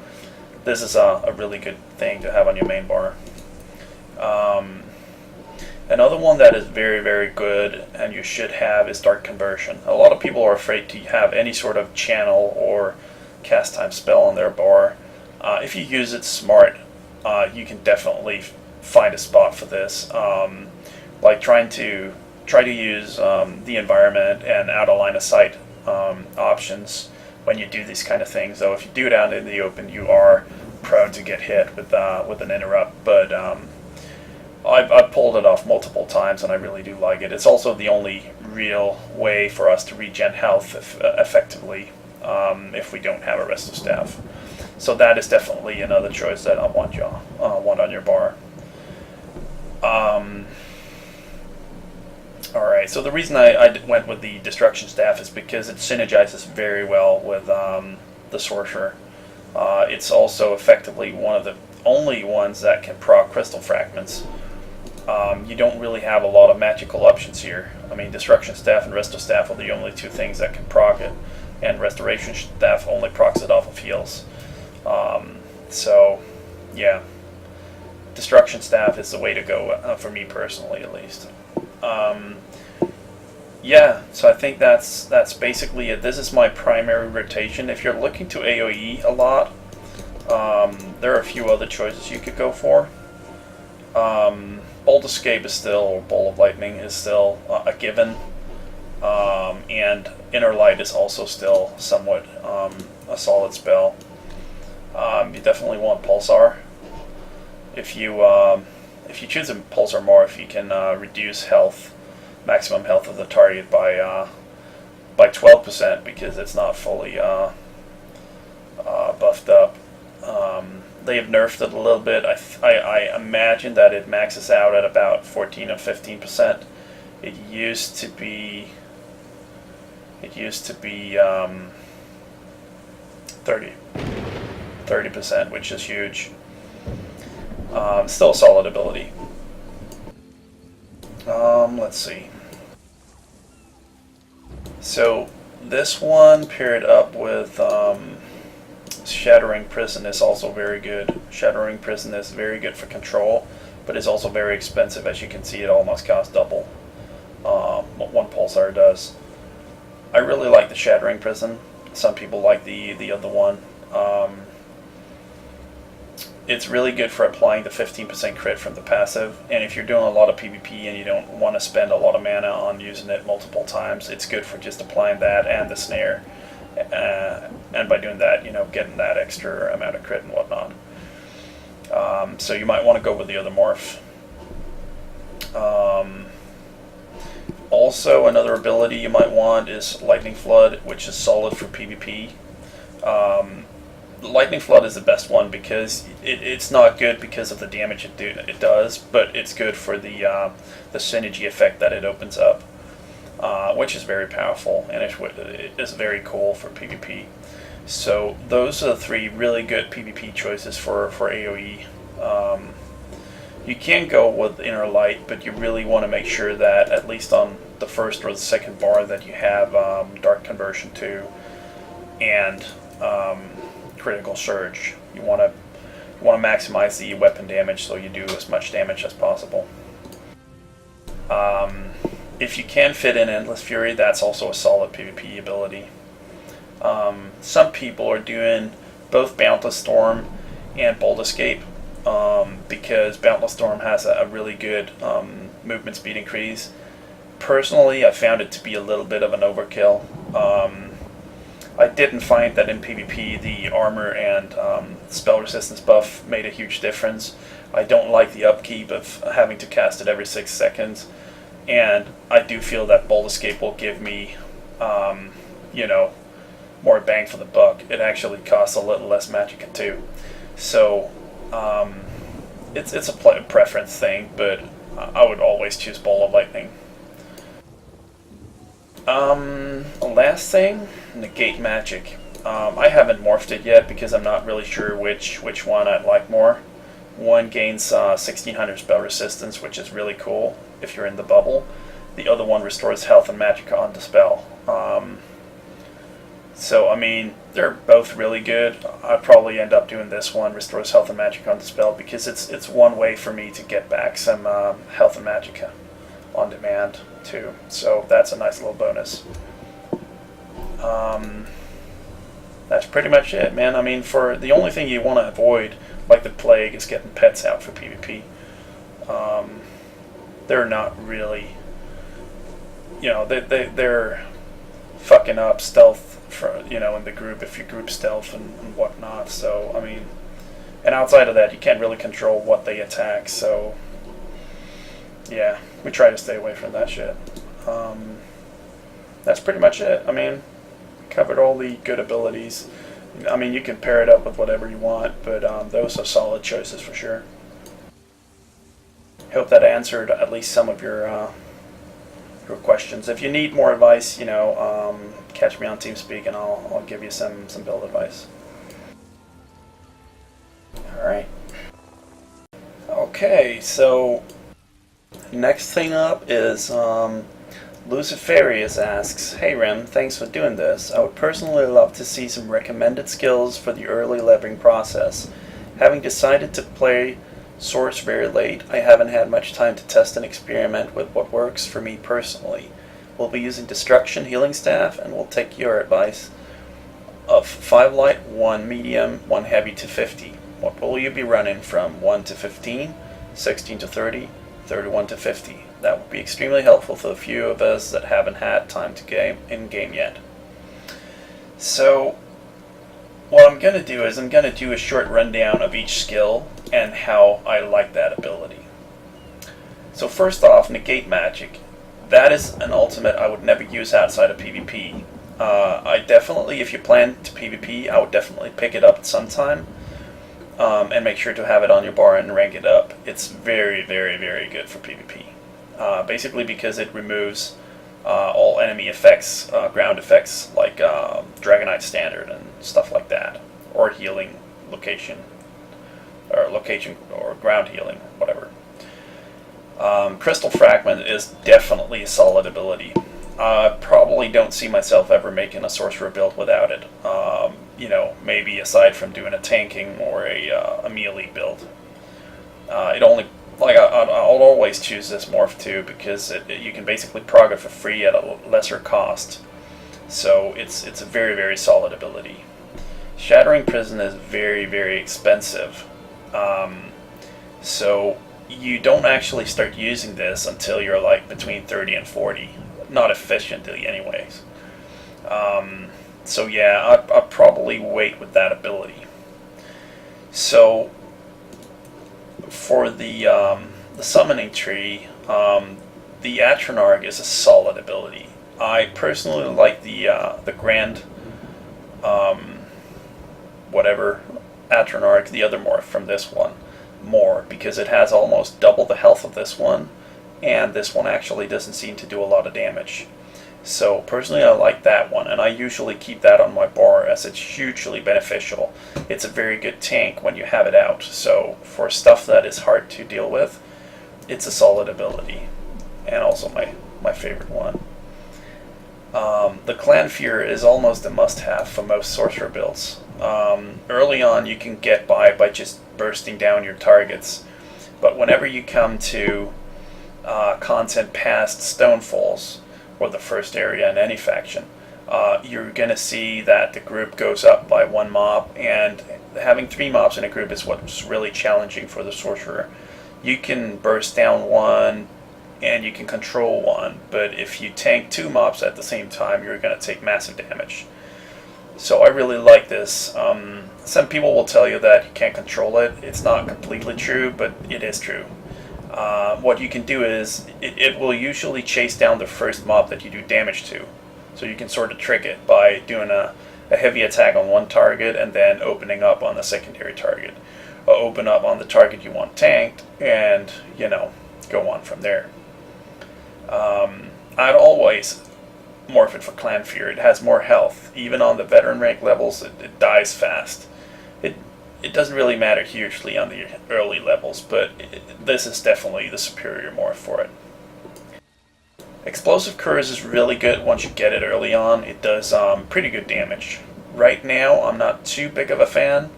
this is a really good thing to have on your main bar. Another one that is very good and you should have is Dark Conversion. A lot of people are afraid to have any sort of channel or cast time spell on their bar. If you use it smart, you can definitely find a spot for this. Like try to use the environment and out of line of sight options when you do these kind of things. Though if you do it out in the open, you are prone to get hit with an interrupt. But I've pulled it off multiple times, and I really do like it. It's also the only real way for us to regen health effectively if we don't have a resto staff. So that is definitely another choice that I want on your bar. Alright, so the reason I went with the Destruction Staff is because it synergizes very well with the Sorcerer. It's also effectively one of the only ones that can proc Crystal Fragments. You don't really have a lot of magical options here. I mean, Destruction Staff and Resto Staff are the only two things that can proc it, and Restoration Staff only procs it off of heals. So, yeah, Destruction Staff is the way to go, for me personally at least. Yeah, so I think that's basically it. This is my primary rotation. If you're looking to AoE a lot, there are a few other choices you could go for. Bolt Escape is still, or Bolt of Lightning is still a given, and Inner Light is also still somewhat a solid spell. You definitely want Pulsar. If you choose a Pulsar Morph, you can reduce maximum health of the target by 12% because it's not fully buffed up. They have nerfed it a little bit. I imagine that it maxes out at about 14 or 15%. It used to be 30%, which is huge. Still a solid ability. Let's see. So this one paired up with Shattering Prison is also very good. Shattering Prison is very good for control, but is also very expensive. As you can see, it almost costs double what one pulsar does. I really like the Shattering Prison. Some people like the other one. It's really good for applying the 15% crit from the passive, and if you're doing a lot of PvP and you don't want to spend a lot of mana on using it multiple times, it's good for just applying that and the snare, and by doing that, you know, getting that extra amount of crit and whatnot. So you might want to go with the other morph. Also, another ability you might want is Lightning Flood, which is solid for PvP. Lightning Flood is the best one because it's not good because of the damage it does, but it's good for the synergy effect that it opens up, which is very powerful, and it is very cool for PvP. So those are the three really good PvP choices for AoE. You can go with Inner Light, but you really want to make sure that at least on the first or the second bar that you have Dark Conversion 2 and Critical Surge. You want to maximize the weapon damage so you do as much damage as possible. If you can fit in Endless Fury, that's also a solid PvP ability. Some people are doing both Boundless Storm and Bold Escape because Boundless Storm has a really good movement speed increase. Personally, I found it to be a little bit of an overkill. I didn't find that in PvP the armor and spell resistance buff made a huge difference. I don't like the upkeep of having to cast it every 6 seconds, and I do feel that Bold Escape will give me, you know, more bang for the buck. It actually costs a little less magicka too, so it's a preference thing, but I would always choose Bolt of Lightning. Last thing, Negate Magic. I haven't morphed it yet because I'm not really sure which one I'd like more. One gains 1600 spell resistance, which is really cool if you're in the bubble. The other one restores health and magicka on the spell. So, I mean, they're both really good. I'd probably end up doing this one, restores health and magicka on the spell, because it's one way for me to get back some health and magicka on demand too. So that's a nice little bonus. That's pretty much it, man. I mean, for the only thing you want to avoid, like the plague, is getting pets out for PvP. They're not really, you know, they're fucking up stealth for, you know, in the group if you group stealth and whatnot. So I mean, and outside of that, you can't really control what they attack. So yeah, we try to stay away from that shit. That's pretty much it. I mean, covered all the good abilities. I mean, you can pair it up with whatever you want, but those are solid choices for sure. Hope that answered at least some of your questions. If you need more advice, you know, catch me on TeamSpeak and I'll give you some build advice. All right. Okay, so next thing up is Luciferius asks, "Hey Rem, thanks for doing this. I would personally love to see some recommended skills for the early leveling process. Having decided to play Sorcerer late, I haven't had much time to test and experiment with what works for me personally. We'll be using Destruction Healing Staff, and we'll take your advice of 5 light, 1 medium, 1 heavy to 50. What will you be running from 1 to 15, 16 to 30, 31 to 50? That would be extremely helpful for the few of us that haven't had time to game in-game yet." So what I'm going to do is I'm going to do a short rundown of each skill and how I like that ability. So first off, Negate Magic. That is an ultimate I would never use outside of PvP. I definitely, if you plan to PvP, I would definitely pick it up at some time. And make sure to have it on your bar and rank it up. It's very, very, very good for PvP. Basically because it removes all enemy effects, ground effects, like Dragonite Standard and stuff like that. Or healing location, or ground healing, whatever. Crystal Fragment is definitely a solid ability. Probably personally don't see myself ever making a sorcerer build without it. You know, maybe aside from doing a tanking or a melee build. It only I'll always choose this morph too because you can basically prog it for free at a lesser cost. So it's a very, very solid ability. Shattering Prison is very, very expensive. So you don't actually start using this until you're like between 30 and 40. Not efficiently anyways. So yeah, I'll probably wait with that ability. So for the summoning tree, the Atronarch is a solid ability. I personally like the Grand whatever Atronarch, the other morph from this one, more because it has almost double the health of this one, and this one actually doesn't seem to do a lot of damage. So personally I like that one, and I usually keep that on my bar as it's hugely beneficial. It's a very good tank when you have it out, so for stuff that is hard to deal with, it's a solid ability, and also my favorite one. The Clan Fear is almost a must-have for most sorcerer builds. Early on you can get by just bursting down your targets, but whenever you come to content past Stonefalls, or the first area in any faction, you're going to see that the group goes up by one mob, and having 3 mobs in a group is what's really challenging for the sorcerer. You can burst down one, and you can control one, but if you tank 2 mobs at the same time, you're going to take massive damage. So I really like this. Some people will tell you that you can't control it. It's not completely true, but it is true. What you can do is, it will usually chase down the first mob that you do damage to. So you can sort of trick it by doing a heavy attack on one target and then opening up on the secondary target. Or open up on the target you want tanked and, you know, go on from there. I'd always morph it for Clan Fear. It has more health. Even on the veteran rank levels, it dies fast. It doesn't really matter hugely on the early levels, but this is definitely the superior morph for it. Explosive Curse is really good once you get it early on. It does pretty good damage. Right now, I'm not too big of a fan.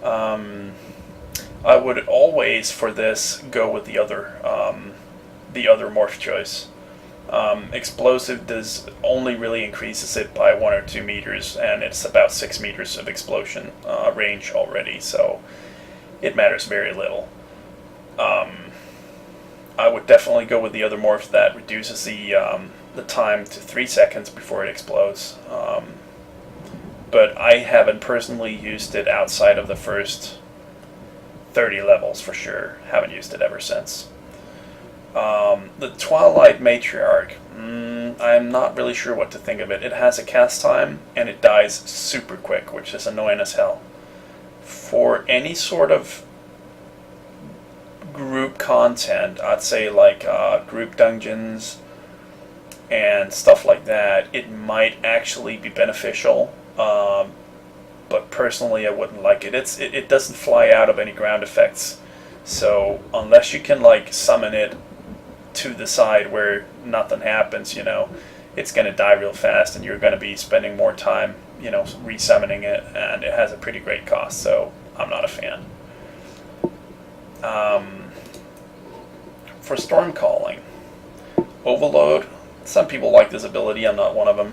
I would always, for this, go with the other morph choice. Explosive only really increases it by 1 or 2 meters, and it's about 6 meters of explosion range already, so it matters very little. I would definitely go with the other morph that reduces the time to 3 seconds before it explodes. But I haven't personally used it outside of the first 30 levels for sure. Haven't used it ever since. The Twilight Matriarch, I'm not really sure what to think of it. It has a cast time, and it dies super quick, which is annoying as hell. For any sort of group content, I'd say like group dungeons and stuff like that, it might actually be beneficial, but personally I wouldn't like it. It doesn't fly out of any ground effects, so unless you can like summon it to the side where nothing happens, you know, it's going to die real fast, and you're going to be spending more time, you know, resummoning it, and it has a pretty great cost, so I'm not a fan. For Storm Calling, Overload, some people like this ability, I'm not one of them.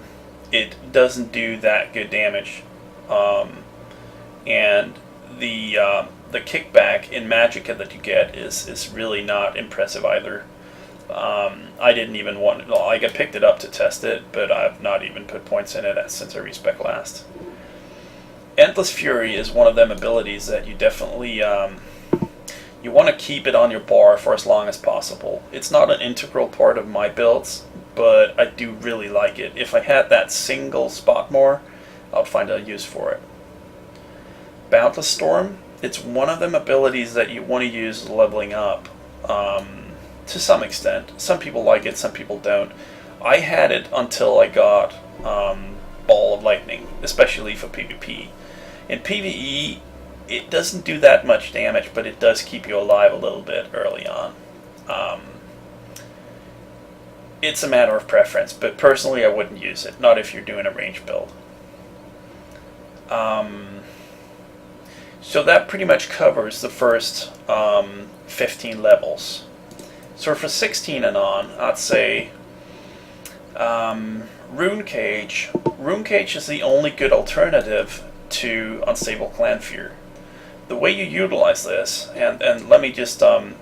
It doesn't do that good damage, and the kickback in Magicka that you get is really not impressive either. I didn't even want it. Well, I picked it up to test it, but I've not even put points in it since I respec last. Endless Fury is one of them abilities that you definitely you want to keep it on your bar for as long as possible. It's not an integral part of my builds, but I do really like it. If I had that single spot more, I'd find a use for it. Boundless Storm, it's one of them abilities that you want to use leveling up. To some extent. Some people like it, some people don't. I had it until I got Ball of Lightning, especially for PvP. In PvE, it doesn't do that much damage, but it does keep you alive a little bit early on. it's a matter of preference, but personally I wouldn't use it, not if you're doing a range build. So that pretty much covers the first 15 levels. So for 16 and on, I'd say Rune Cage. Rune Cage is the only good alternative to Unstable Clan Fear. The way you utilize this, and let me just go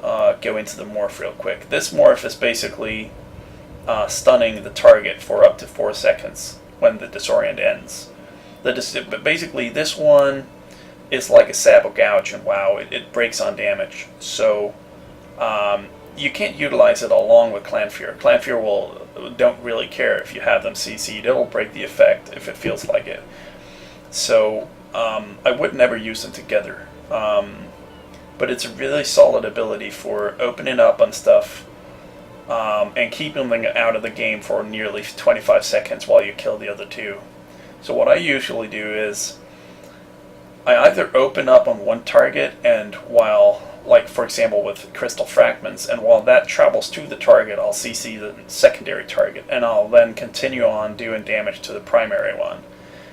into the morph real quick. This morph is basically stunning the target for up to 4 seconds when the disorient ends. Basically, this one is like a Sabo Gouge, and wow, it breaks on damage. So you can't utilize it along with Clan Fear. Clan Fear don't really care if you have them CC'd. It'll break the effect if it feels like it. So I would never use them together. But it's a really solid ability for opening up on stuff and keeping them out of the game for nearly 25 seconds while you kill the other two. So what I usually do is I either open up on one target, and while, like for example with Crystal Fragments, and while that travels to the target, I'll CC the secondary target, and I'll then continue on doing damage to the primary one.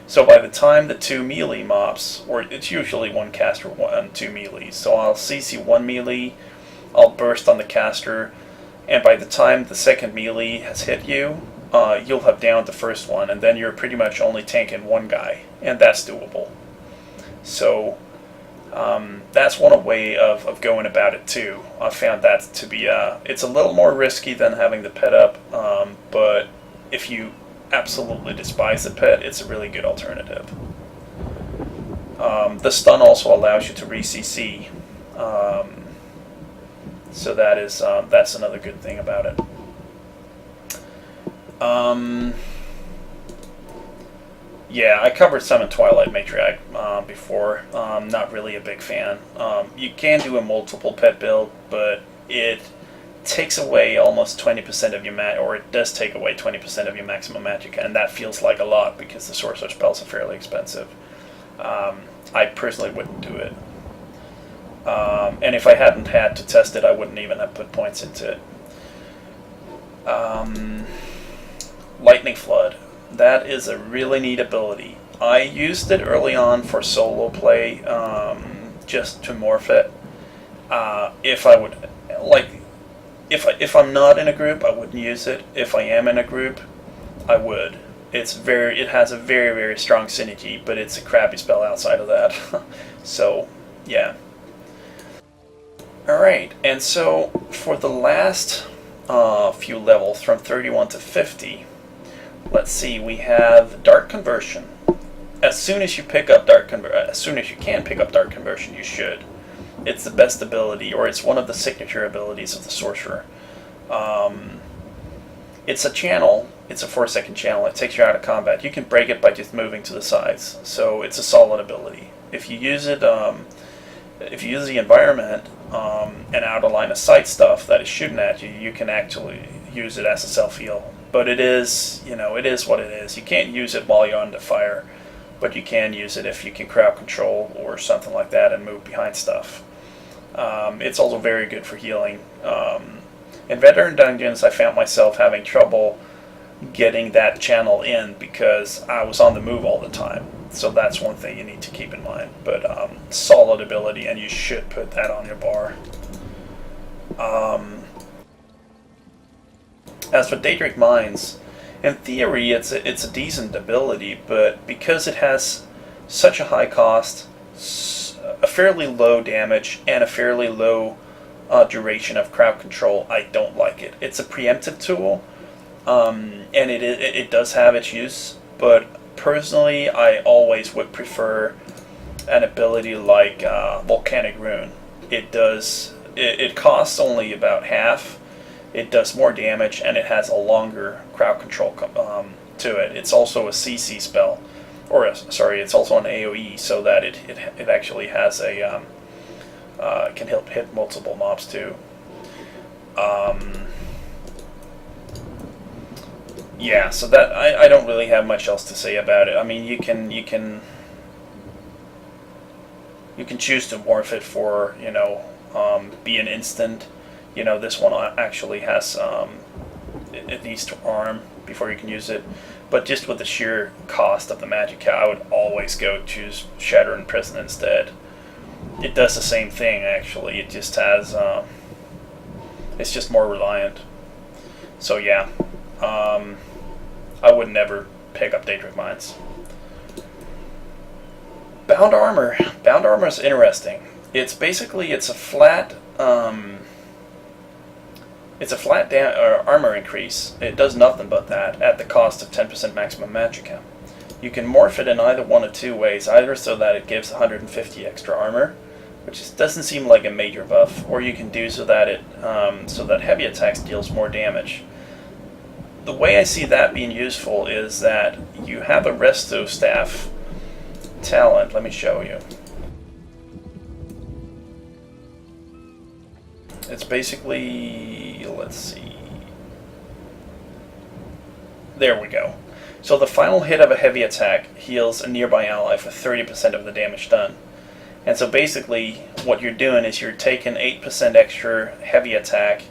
So by the time the 2 melee mobs, or it's usually one caster, 2 melees, so I'll CC 1 melee, I'll burst on the caster, and by the time the second melee has hit you, you'll have downed the first one, and then you're pretty much only tanking one guy, and that's doable. So that's one way of going about it too. I found that to be it's a little more risky than having the pet up, but if you absolutely despise the pet, it's a really good alternative. The stun also allows you to re-CC, so that's another good thing about it. Yeah, I covered some in Twilight Matriarch before. Not really a big fan. You can do a multiple pet build, but it takes away almost 20% of your or it does take away 20% of your maximum magic, and that feels like a lot because the sorcerer spells are fairly expensive. I personally wouldn't do it. And if I hadn't had to test it, I wouldn't even have put points into it. Lightning Flood. That is a really neat ability. I used it early on for solo play, just to morph it. If I would, if I'm not in a group, I wouldn't use it. If I am in a group, I would. It has a very, very strong synergy, but it's a crappy spell outside of that. So, yeah. Alright, and so for the last few levels, from 31 to 50, let's see, we have Dark Conversion. As soon as you can pick up Dark Conversion, you should. It's the best ability, or it's one of the signature abilities of the Sorcerer. It's a channel. It's a 4-second channel. It takes you out of combat. You can break it by just moving to the sides. So it's a solid ability. If you use it, if you use the environment and out of line of sight stuff that is shooting at you, you can actually use it as a self-heal. But it is, it is what it is. You can't use it while you're under fire, but you can use it if you can crowd control or something like that and move behind stuff. It's also very good for healing. In Veteran Dungeons, I found myself having trouble getting that channel in because I was on the move all the time. So that's one thing you need to keep in mind. But solid ability, and you should put that on your bar. As for Daedric Mines, in theory it's a decent ability, but because it has such a high cost, a fairly low damage, and a fairly low duration of crowd control, I don't like it. It's a preemptive tool, and it does have its use, but personally I always would prefer an ability like Volcanic Rune. It costs only about half. It does more damage, and it has a longer crowd control to it. It's also a CC spell, it's also an AoE, so that it actually has a can help hit multiple mobs too. Yeah, so that I don't really have much else to say about it. I mean, you can choose to morph it for be an instant. This one actually has it needs to arm before you can use it. But just with the sheer cost of the magic, I would always go choose Shatter and Prison instead. It does the same thing actually. It just has, it's just more reliant. So yeah, I would never pick up Daedric Mines. Bound Armor. Bound Armor is interesting. It's basically it's a flat armor increase. It does nothing but that at the cost of 10% maximum magicka. You can morph it in either one of two ways, either so that it gives 150 extra armor, which doesn't seem like a major buff, or you can do so that it so that heavy attacks deals more damage. The way I see that being useful is that you have a Resto Staff talent. Let me show you. It's basically, let's see. There we go. So the final hit of a heavy attack heals a nearby ally for 30% of the damage done. And so basically what you're doing is you're taking 8% extra heavy attack,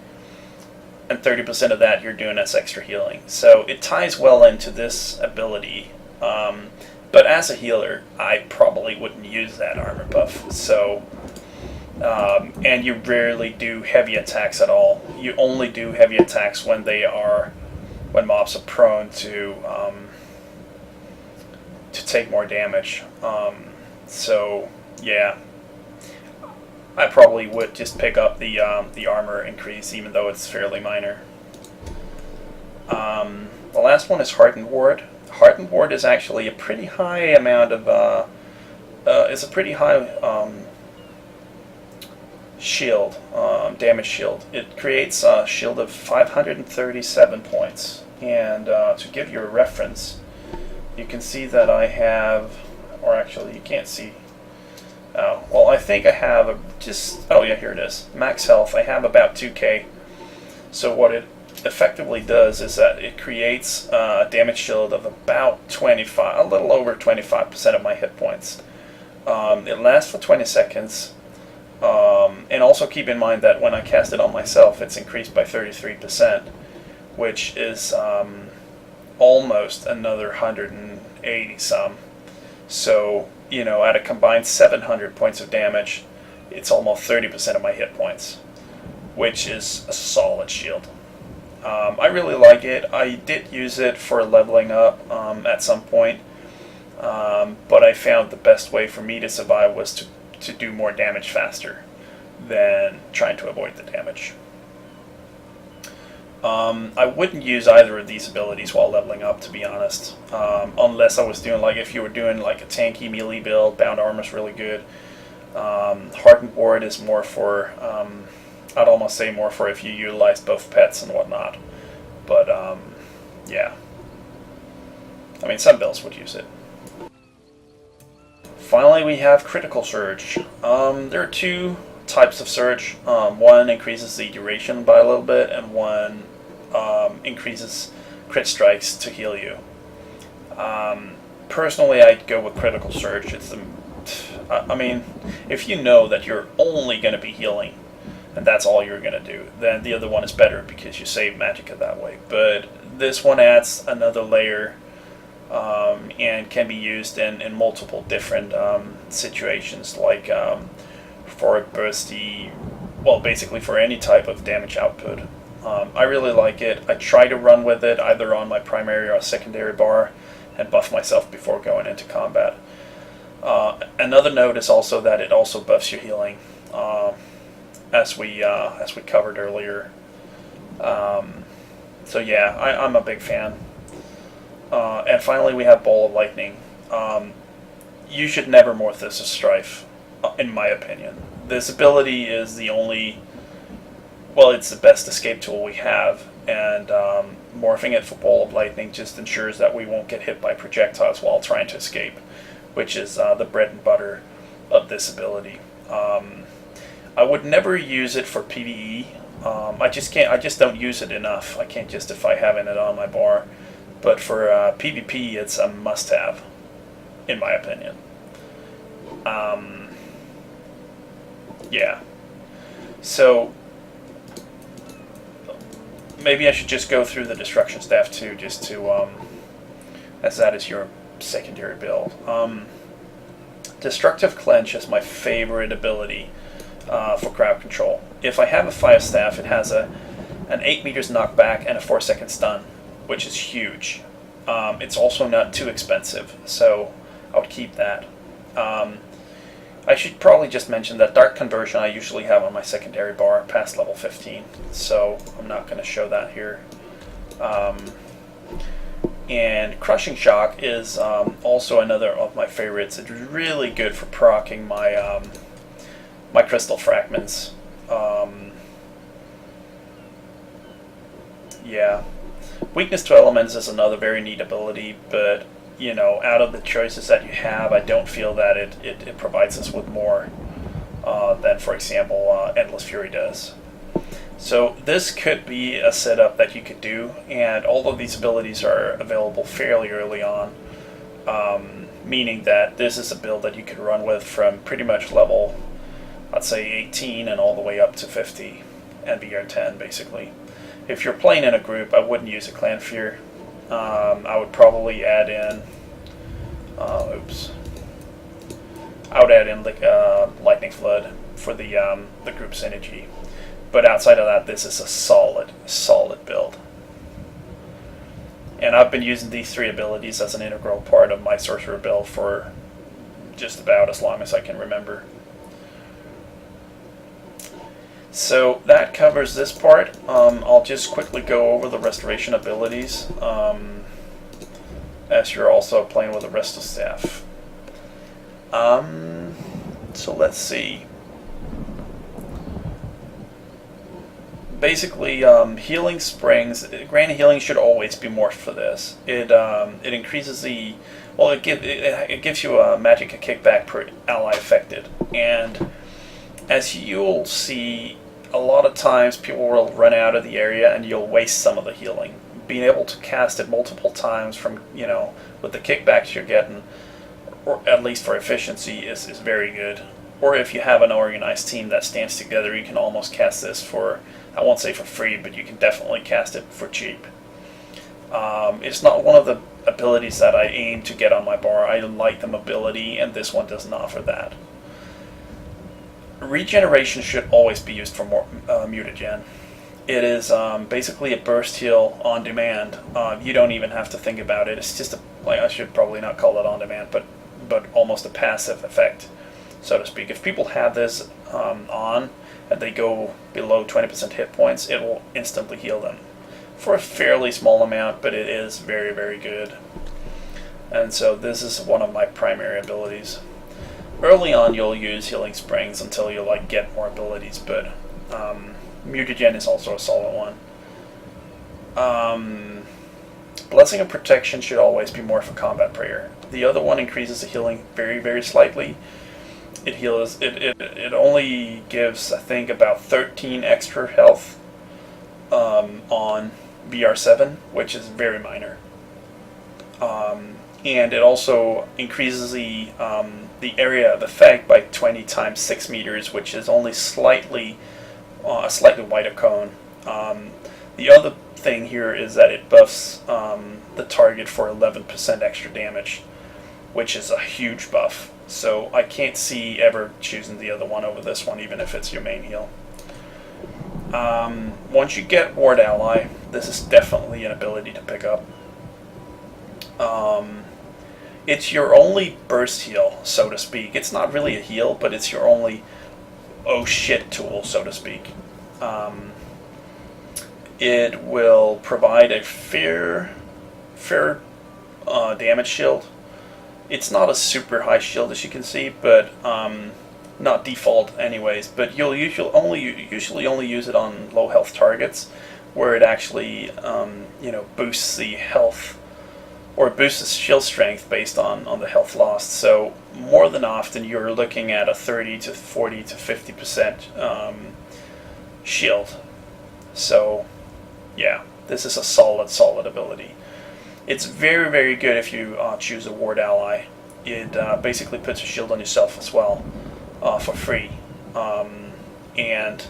and 30% of that you're doing as extra healing. So it ties well into this ability. But as a healer, I probably wouldn't use that armor buff. So, and you rarely do heavy attacks at all. You only do heavy attacks when mobs are prone to take more damage. So yeah, I probably would just pick up the armor increase, even though it's fairly minor. The last one is Hardened Ward. Hardened Ward is actually a pretty high amount of shield, damage shield. It creates a shield of 537 points. And to give you a reference, you can see that I have, or actually you can't see. Well, I think I have oh yeah, here it is. Max health, I have about 2k. So what it effectively does is that it creates a damage shield of about 25, a little over 25% of my hit points. It lasts for 20 seconds. And also keep in mind that when I cast it on myself, it's increased by 33%, which is almost another 180 some. So, you know, at a combined 700 points of damage, it's almost 30% of my hit points, which is a solid shield. I really like it. I did use it for leveling up at some point, but I found the best way for me to survive was to do more damage faster than trying to avoid the damage. I wouldn't use either of these abilities while leveling up, to be honest, unless I was doing, like, if you were doing like a tanky melee build. Bound Armor is really good. Hardened Ward is more for, I'd almost say more for if you utilize both pets and whatnot. But yeah, I mean, some builds would use it. Finally, we have Critical Surge. There are two types of Surge. One increases the duration by a little bit, and one increases crit strikes to heal you. Personally, I'd go with Critical Surge. I mean, if you know that you're only going to be healing, and that's all you're going to do, then the other one is better because you save magicka that way. But this one adds another layer, and can be used in multiple different situations, like for a bursty, well, basically for any type of damage output. I really like it. I try to run with it either on my primary or secondary bar and buff myself before going into combat. Another note is also that it also buffs your healing, as we covered earlier. So yeah, I'm a big fan. And finally, we have Bolt of Lightning. You should never morph this as Strife, in my opinion. This ability is the only, well, it's the best escape tool we have, and morphing it for Bolt of Lightning just ensures that we won't get hit by projectiles while trying to escape, which is the bread and butter of this ability. I would never use it for PvE. I just don't use it enough. I can't justify having it on my bar. But for PvP, it's a must-have, in my opinion. Yeah. So, maybe I should just go through the destruction staff too, just to as that is your secondary build. Destructive Clench is my favorite ability for crowd control. If I have a 5 staff, it has an 8 meters knockback and a 4-second stun, which is huge. It's also not too expensive, so I would keep that. I should probably just mention that Dark Conversion I usually have on my secondary bar past level 15, so I'm not going to show that here. And Crushing Shock is also another of my favorites. It's really good for proccing my my crystal fragments. Yeah, Weakness to Elements is another very neat ability, but you know, out of the choices that you have, I don't feel that it provides us with more than, for example, Endless Fury does. So this could be a setup that you could do, and all of these abilities are available fairly early on, meaning that this is a build that you could run with from pretty much level, I'd say 18 and all the way up to 50, and BR 10 basically. If you're playing in a group, I wouldn't use a Clan Fear. I would probably add in, I would add in like Lightning Flood for the group synergy. But outside of that, this is a solid build. And I've been using these 3 abilities as an integral part of my Sorcerer build for just about as long as I can remember. So that covers this part. I'll just quickly go over the restoration abilities, as you're also playing with the rest of staff. So let's see. Basically, healing springs. Granted, healing should always be morphed for this. It increases the, well, it gives you a magic kickback per ally affected, and as you'll see, a lot of times people will run out of the area and you'll waste some of the healing. Being able to cast it multiple times from, you know, with the kickbacks you're getting, or at least for efficiency, is very good. Or if you have an organized team that stands together, you can almost cast this for, I won't say for free, but you can definitely cast it for cheap. It's not one of the abilities that I aim to get on my bar. I like the mobility, and this one doesn't offer that. Regeneration should always be used for mutagen. It is basically a burst heal on demand. You don't even have to think about it. It's just a, like, I should probably not call it on demand, but almost a passive effect, so to speak. If people have this on and they go below 20% hit points, it will instantly heal them for a fairly small amount, but it is very, very good. And so this is one of my primary abilities. Early on, you'll use Healing Springs until you get more abilities, but Mutagen is also a solid one. Blessing of Protection should always be more for Combat Prayer. The other one increases the healing very, very slightly. It heals. It only gives, I think, about 13 extra health on BR7, which is very minor. And it also increases the area of effect by 20 times 6 meters, which is only slightly a slightly wider cone. The other thing here is that it buffs the target for 11% extra damage, which is a huge buff. So I can't see ever choosing the other one over this one, even if it's your main heal. Once you get Ward Ally, this is definitely an ability to pick up. It's your only burst heal, so to speak. It's not really a heal, but it's your only oh shit tool, so to speak. It will provide a fair damage shield. It's not a super high shield, as you can see, but not default anyways. But you'll usually only use it on low health targets, where it actually boosts the health, or boosts the shield strength based on the health lost. So more than often, you're looking at a 30 to 40 to 50% shield. So yeah, this is a solid ability. It's very, very good if you choose a Ward Ally. It basically puts a shield on yourself as well for free. And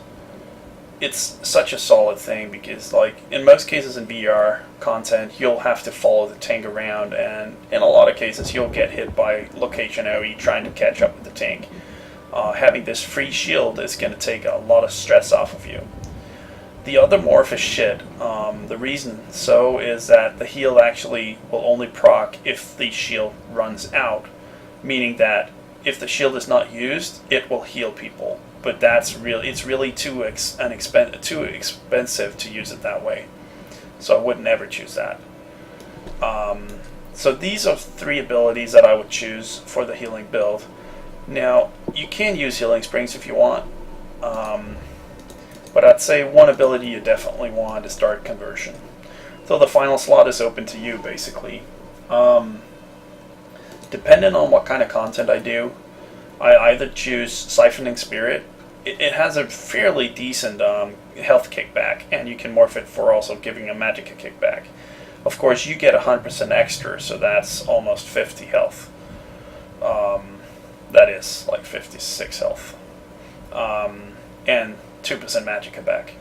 it's such a solid thing because, like, in most cases in VR content, you'll have to follow the tank around, and in a lot of cases, you'll get hit by location OE trying to catch up with the tank. Having this free shield is going to take a lot of stress off of you. The other morph is shit. The reason so is that the heal actually will only proc if the shield runs out, meaning that if the shield is not used, it will heal people. But it's really too expensive to use it that way. So I would never choose that. So these are 3 abilities that I would choose for the healing build. Now, you can use healing springs if you want, but I'd say one ability you definitely want is Dark Conversion. So the final slot is open to you, basically. Depending on what kind of content I do, I either choose Siphoning Spirit. It has a fairly decent health kickback, and you can morph it for also giving a magic a kickback. Of course, you get 100% extra, so that's almost 50 health. That is like 56 health. And 2% magicka back.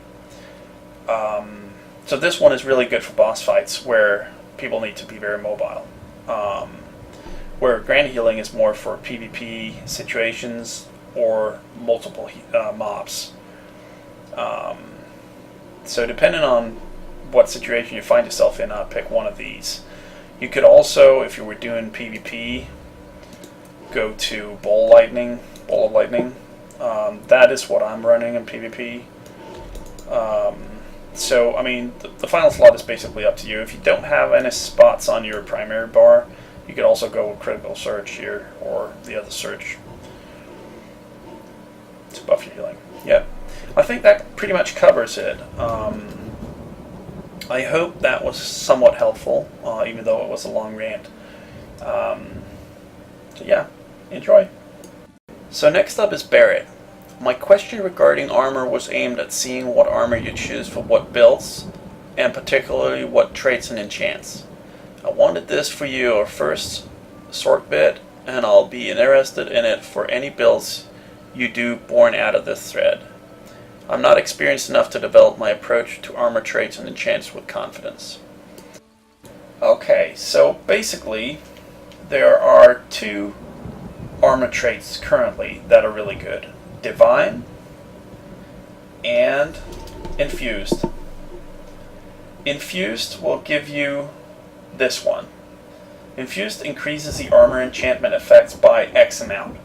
So this one is really good for boss fights where people need to be very mobile. Where Grand Healing is more for PvP situations or multiple mobs. So depending on what situation you find yourself in, pick one of these. You could also, if you were doing PvP, go to Ball of Lightning. That is what I'm running in PvP. So, I mean, the final slot is basically up to you. If you don't have any spots on your primary bar, you could also go with Critical Surge here, or the other Surge to buff your healing. Yep. I think that pretty much covers it. I hope that was somewhat helpful, even though it was a long rant. So yeah, enjoy. So next up is Barret. My question regarding armor was aimed at seeing what armor you choose for what builds, and particularly what traits and enchants. I wanted this for your first sort bit, and I'll be interested in it for any builds you do born out of this thread. I'm not experienced enough to develop my approach to armor traits and enchants with confidence. Okay, so basically, there are 2 armor traits currently that are really good. Divine and Infused. Infused will give you this one. Infused increases the armor enchantment effects by X amount.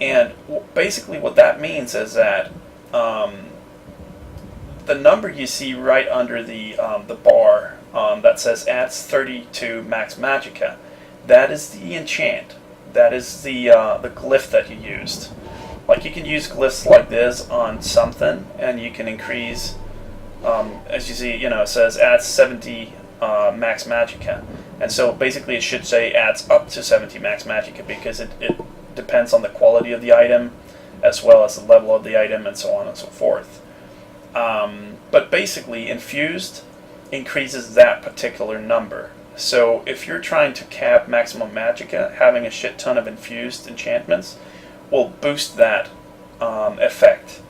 And basically what that means is that the number you see right under the bar that says adds 32 max magicka, that is the enchant. That is the glyph that you used. Like, you can use glyphs like this on something, and you can increase, as you see, it says adds 70 max magicka. And so basically it should say adds up to 70 max magicka, because it depends on the quality of the item, as well as the level of the item, and so on and so forth. But basically, Infused increases that particular number. So if you're trying to cap maximum magicka, having a shit ton of infused enchantments will boost that effect.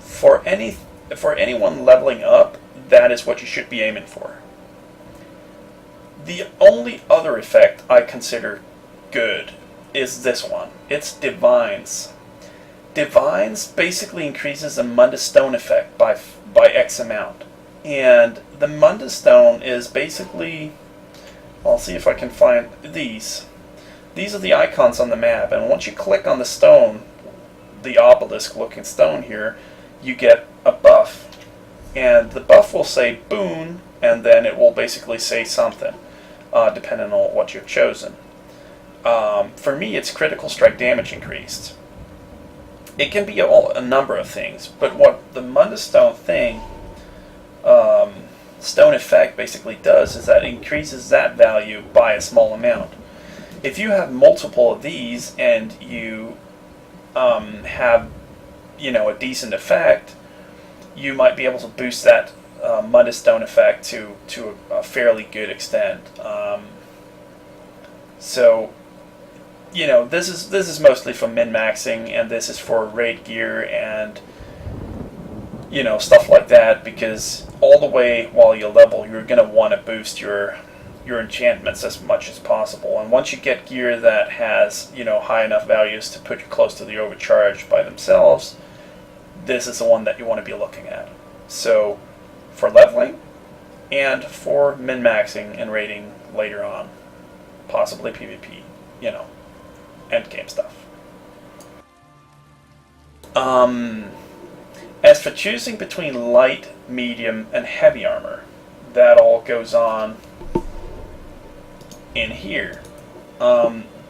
For anyone leveling up, that is what you should be aiming for. The only other effect I consider good is this one. It's Divines. Divines basically increases the Mundus Stone effect by X amount. And the Mundus Stone is basically, I'll see if I can find these. These are the icons on the map, and once you click on the stone, the obelisk looking stone here, you get a buff. And the buff will say boon, and then it will basically say something, depending on what you've chosen. For me, it's critical strike damage increased. It can be a number of things, but what the Mundus Stone thing, stone effect basically does is that it increases that value by a small amount. If you have multiple of these and you have, a decent effect, you might be able to boost that Mundus Stone effect to a fairly good extent. So, this is mostly for min-maxing, and this is for raid gear and, you know, stuff like that, because all the way while you level, you're going to want to boost your enchantments as much as possible. And once you get gear that has, you know, high enough values to put you close to the overcharge by themselves, this is the one that you want to be looking at. So for leveling and for min-maxing and raiding later on, possibly PvP, you know, end game stuff. As for choosing between light, medium, and heavy armor, that all goes on in here.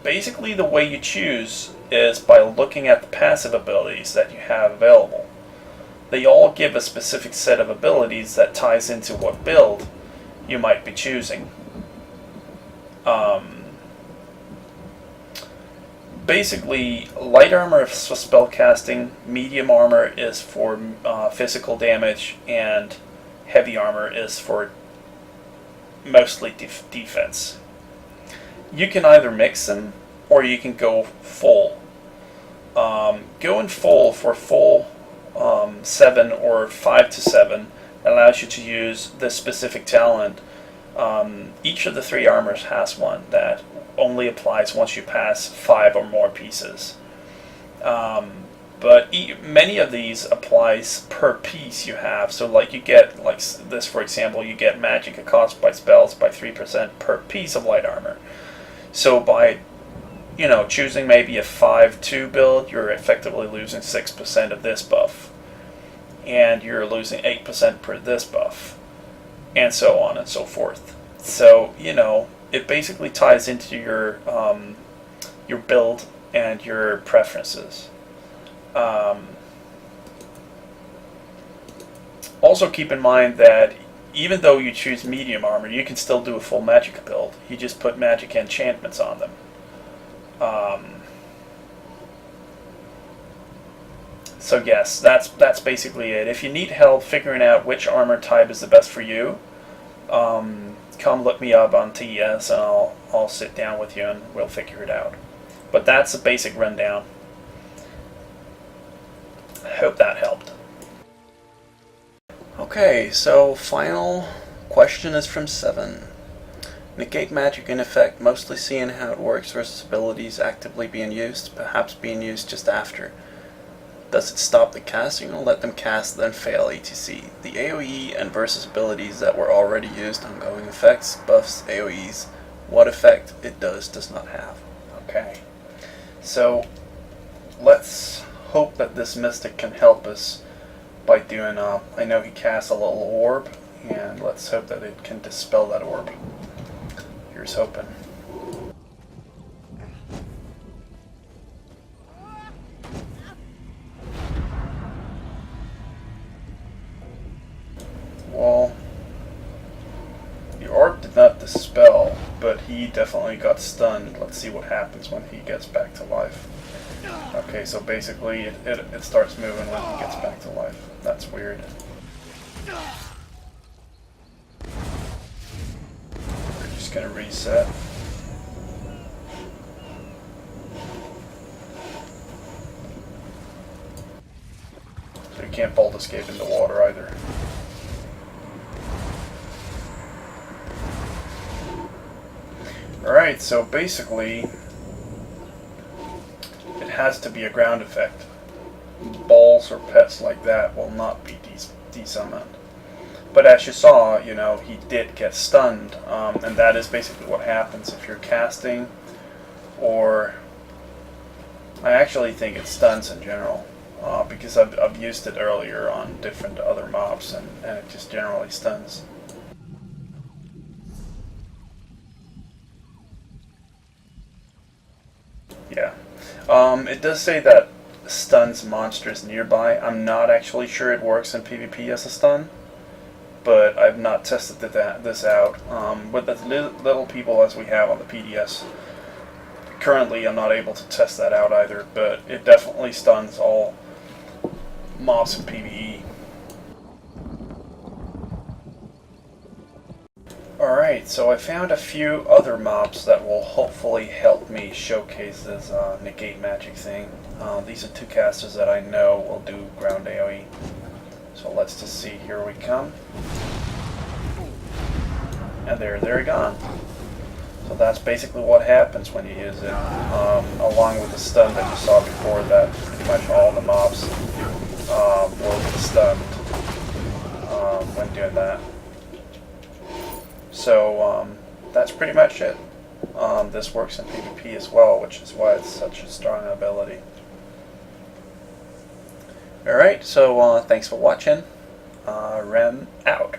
Basically, the way you choose is by looking at the passive abilities that you have available. They all give a specific set of abilities that ties into what build you might be choosing. Basically, light armor is for spellcasting, medium armor is for physical damage, and heavy armor is for mostly defense. You can either mix them, or you can go full. Going full for full 7 or 5 to 7 allows you to use this specific talent. Each of the 3 armors has one that only applies once you pass 5 or more pieces. But many of these applies per piece you have. So like you get, like this for example, you get magic cost by spells by 3% per piece of light armor. So by, you know, choosing maybe a 5-2 build, you're effectively losing 6% of this buff. And you're losing 8% per this buff. And so on and so forth. So, you know, it basically ties into your build and your preferences. Also keep in mind that even though you choose medium armor, you can still do a full magic build. You just put magic enchantments on them. So yes, that's basically it. If you need help figuring out which armor type is the best for you, come look me up on TES and I'll sit down with you and we'll figure it out. But that's a basic rundown. I hope that helped. Okay, so final question is from 7. Negate magic in effect, mostly seeing how it works versus abilities actively being used, perhaps being used just after. Does it stop the casting or let them cast then fail etc? The AoE and versus abilities that were already used, ongoing effects, buffs, AoEs, what effect it does not have. Okay, so let's hope that this mystic can help us by doing, I know he casts a little orb, and let's hope that it can dispel that orb. Here's hoping. Well, the orb did not dispel, but he definitely got stunned. Let's see what happens when he gets back to life. Okay, so basically it starts moving when he gets back to life. That's weird. We're just gonna reset. So you can't bolt escape into water either. Alright, so basically it has to be a ground effect. Balls or pets like that will not be desummoned. But as you saw, you know, he did get stunned, and that is basically what happens if you're casting, or I actually think it stuns in general, because I've used it earlier on different other mobs, and it just generally stuns. Yeah. It does say that stuns monsters nearby. I'm not actually sure it works in PvP as a stun, but I've not tested this out. With as little people as we have on the PDS, currently I'm not able to test that out either, but it definitely stuns all mobs in PvE. Alright, so I found a few other mobs that will hopefully help me showcase this negate magic thing. These are 2 casters that I know will do ground AoE. So let's just see, here we come. And they're gone. So that's basically what happens when you use it, along with the stun that you saw before, that pretty much all the mobs will get stunned when doing that. So that's pretty much it. This works in PvP as well, which is why it's such a strong ability. Alright, so thanks for watching. Ren out.